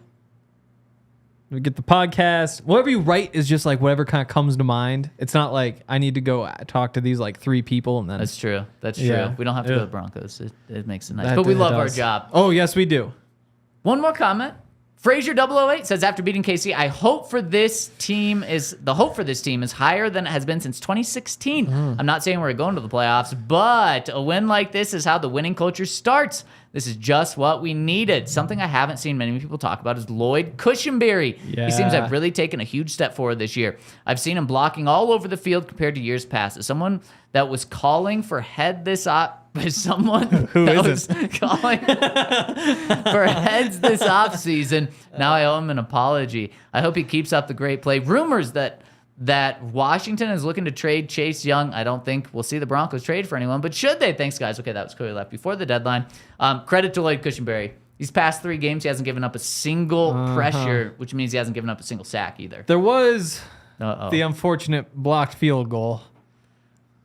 We get the podcast. Whatever you write is just like whatever kind of comes to mind. It's not like I need to go talk to these like 3 people and then. That's true. That's true. Yeah. We don't have to go Yeah. to the Broncos. It makes it nice. That But we it love our does. job. Oh yes, we do. One more comment. Frazier008 says, after beating KC, the hope for this team is higher than it has been since 2016. I'm not saying we're going to the playoffs, but a win like this is how the winning culture starts. This is just what we needed. Something I haven't seen many people talk about is Lloyd Cushenberry. Yeah. He seems to have really taken a huge step forward this year. I've seen him blocking all over the field compared to years past. As someone that was calling for head this someone Who that is was calling for heads this offseason. Now I owe him an apology. I hope he keeps up the great play. Rumors that that Washington is looking to trade Chase Young. I don't think we'll see the Broncos trade for anyone, but should they? Thanks, guys. Okay, that was clearly left before the deadline. Credit to Lloyd Cushenberry. These past 3 games, he hasn't given up a single pressure, which means he hasn't given up a single sack either. There was the unfortunate blocked field goal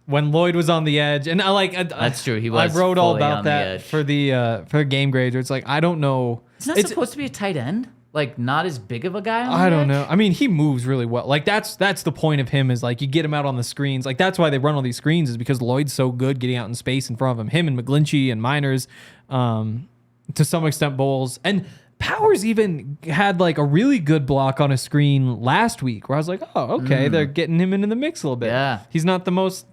when Lloyd was on the edge, and that's true. He was. I wrote all fully on about the that edge. for the game grades. It's like I don't know. Isn't that supposed to be a tight end? Like not as big of a guy on the I don't edge? know. I mean, he moves really well. Like that's the point of him is like you get him out on the screens. Like that's why they run all these screens is because Lloyd's so good getting out in space in front of him. Him and McGlinchey and Miners, to some extent Bolles. And Powers even had like a really good block on a screen last week where I was like, oh, okay, they're getting him into the mix a little bit. Yeah. He's not the most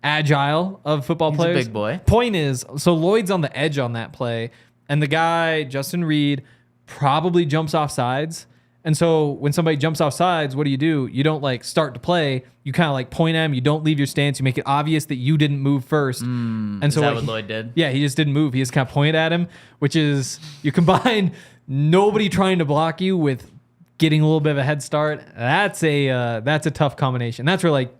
agile of football He's players. a big boy. Point is, so Lloyd's on the edge on that play, and the guy, Justin Reed, probably jumps off sides. And so when somebody jumps off sides, what do? You don't like start to play. You kind of like point at him. You don't leave your stance. You make it obvious that you didn't move first. And Is so that what Lloyd did? Yeah, he just didn't move. He just kind of pointed at him, which is you combine nobody trying to block you with getting a little bit of a head start. That's a tough combination. That's where like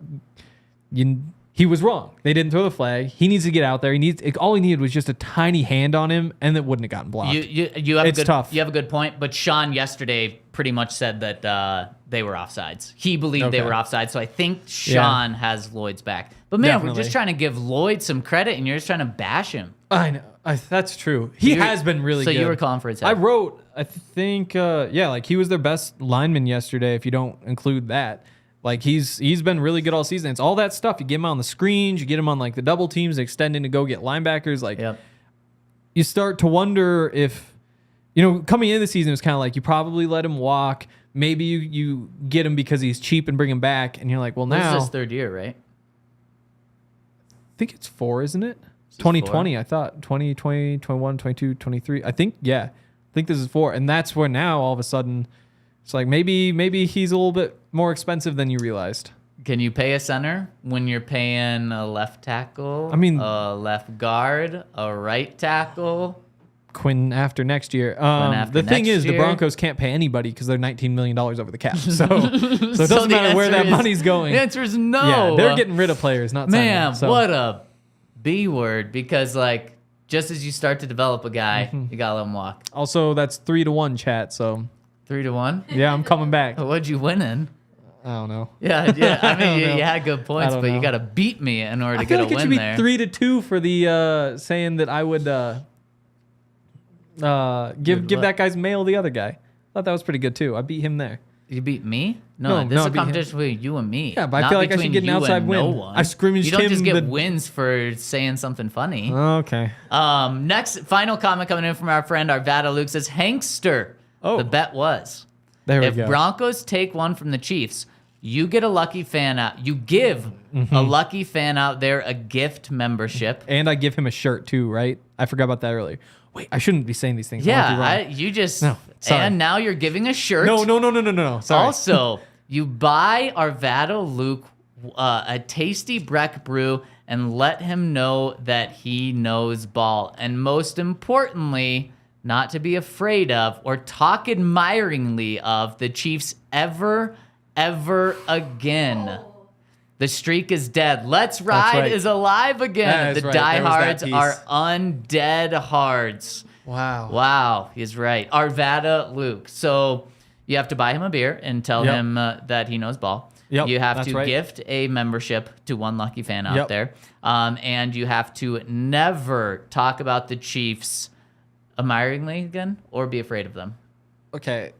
he was wrong. They didn't throw the flag. He needs to get out there. All he needed was just a tiny hand on him, and it wouldn't have gotten blocked. You have It's tough. You have a good point, but Sean yesterday pretty much said that they were offsides. He believed they Okay. were offsides, so I think Sean has Lloyd's back. But man, we're Definitely. just trying to give Lloyd some credit, and you're just trying to bash him. I know. That's true. He has been really good. So you were calling for his head. I wrote, I think, like he was their best lineman yesterday, if you don't include that. Like he's been really good all season. It's all that stuff. You get him on the screens, you get him on like the double teams, extending to go get linebackers. Like you start to wonder if, coming into the season, it was kind of like you probably let him walk. Maybe you get him because he's cheap and bring him back. And you're like, well, This now. is his 3rd year, right? I think it's 4, isn't it? 2020, I thought. 2020, 21, 22, 23. I think this is 4. And that's where now all of a sudden it's like maybe he's a little bit more expensive than you realized. Can you pay a center when you're paying a left tackle? I mean- a left guard, a right tackle. Quinn after next year. after The thing next is, year. the Broncos can't pay anybody because they're $19 million over the cap. So it doesn't So the matter where that answer is- money's going. The answer is no. Yeah, they're getting rid of players, not signing Man, them. So, what a B word. Because like just as you start to develop a guy, you gotta let him walk. Also, that's 3-1 chat. So 3-1. yeah, I'm coming back. What'd you win in? I don't know. Yeah. I mean, don't you know. had good points, don't but you know. got to beat me in order to I feel get like a it should win be there. 3-2 for the saying that I would give that guy's mail the other guy. Thought that was pretty good too. I beat him there. You beat me? No, No, this is I a beat him. competition between you and me. Yeah, but I not feel like I should between get an you outside and win. No one. I scrimmaged You don't him just get the- wins for saying something funny. Okay. Next, final comment coming in from our friend Arvada Luke says, Hankster. Oh. The bet was. There we If go. Broncos take one from the Chiefs, you get a lucky fan out. You give a lucky fan out there a gift membership. And I give him a shirt too, right? I forgot about that earlier. Wait, I shouldn't be saying these things. I might be wrong. You just No, sorry. and now you're giving a shirt. No. Sorry. Also, you buy Arvada Luke a tasty Breck brew and let him know that he knows ball. And most importantly, not to be afraid of or talk admiringly of the Chiefs ever again. The streak is dead. Let's Ride right. is alive again. That is The right. There was that diehards piece. are undead hards. Wow. Wow, he's right. Arvada Luke. So you have to buy him a beer and tell Yep. him that he knows ball. Yep, You have that's to right. gift a membership to one lucky fan out Yep. there. And you have to never talk about the Chiefs admiringly again or be afraid of them. Okay.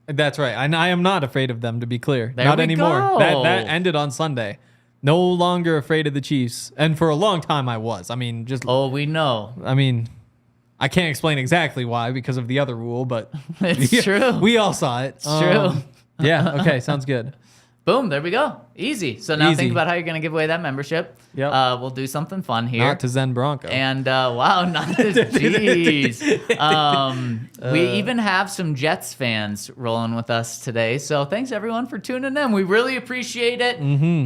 That's right. I am not afraid of them, to be clear. There not we anymore. go. That ended on Sunday. No longer afraid of the Chiefs. And for a long time I was. I mean, Oh, we know. I can't explain exactly why because of the other rule, but It's true. we all saw it. It's true. Yeah. Okay. Sounds good. Boom, there we go. Easy. So now Easy. think about how you're going to give away that membership. Yep. We'll do something fun here. Not to Zen Bronco. And wow, not to jeez. We even have some Jets fans rolling with us today. So thanks everyone for tuning in. We really appreciate it.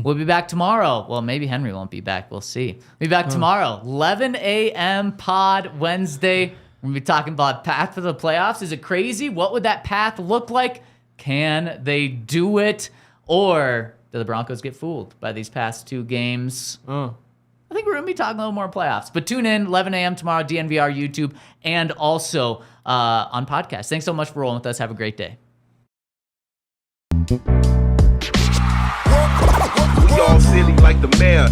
We'll be back tomorrow. Well, maybe Henry won't be back. We'll see. We'll be back tomorrow, 11 a.m. pod Wednesday. We're going to be talking about path to the playoffs. Is it crazy? What would that path look like? Can they do it? Or did the Broncos get fooled by these past 2 games? Oh. I think we're going to be talking a little more playoffs. But tune in, 11 a.m. tomorrow, DNVR YouTube, and also on podcast. Thanks so much for rolling with us. Have a great day. We all silly like the mayor.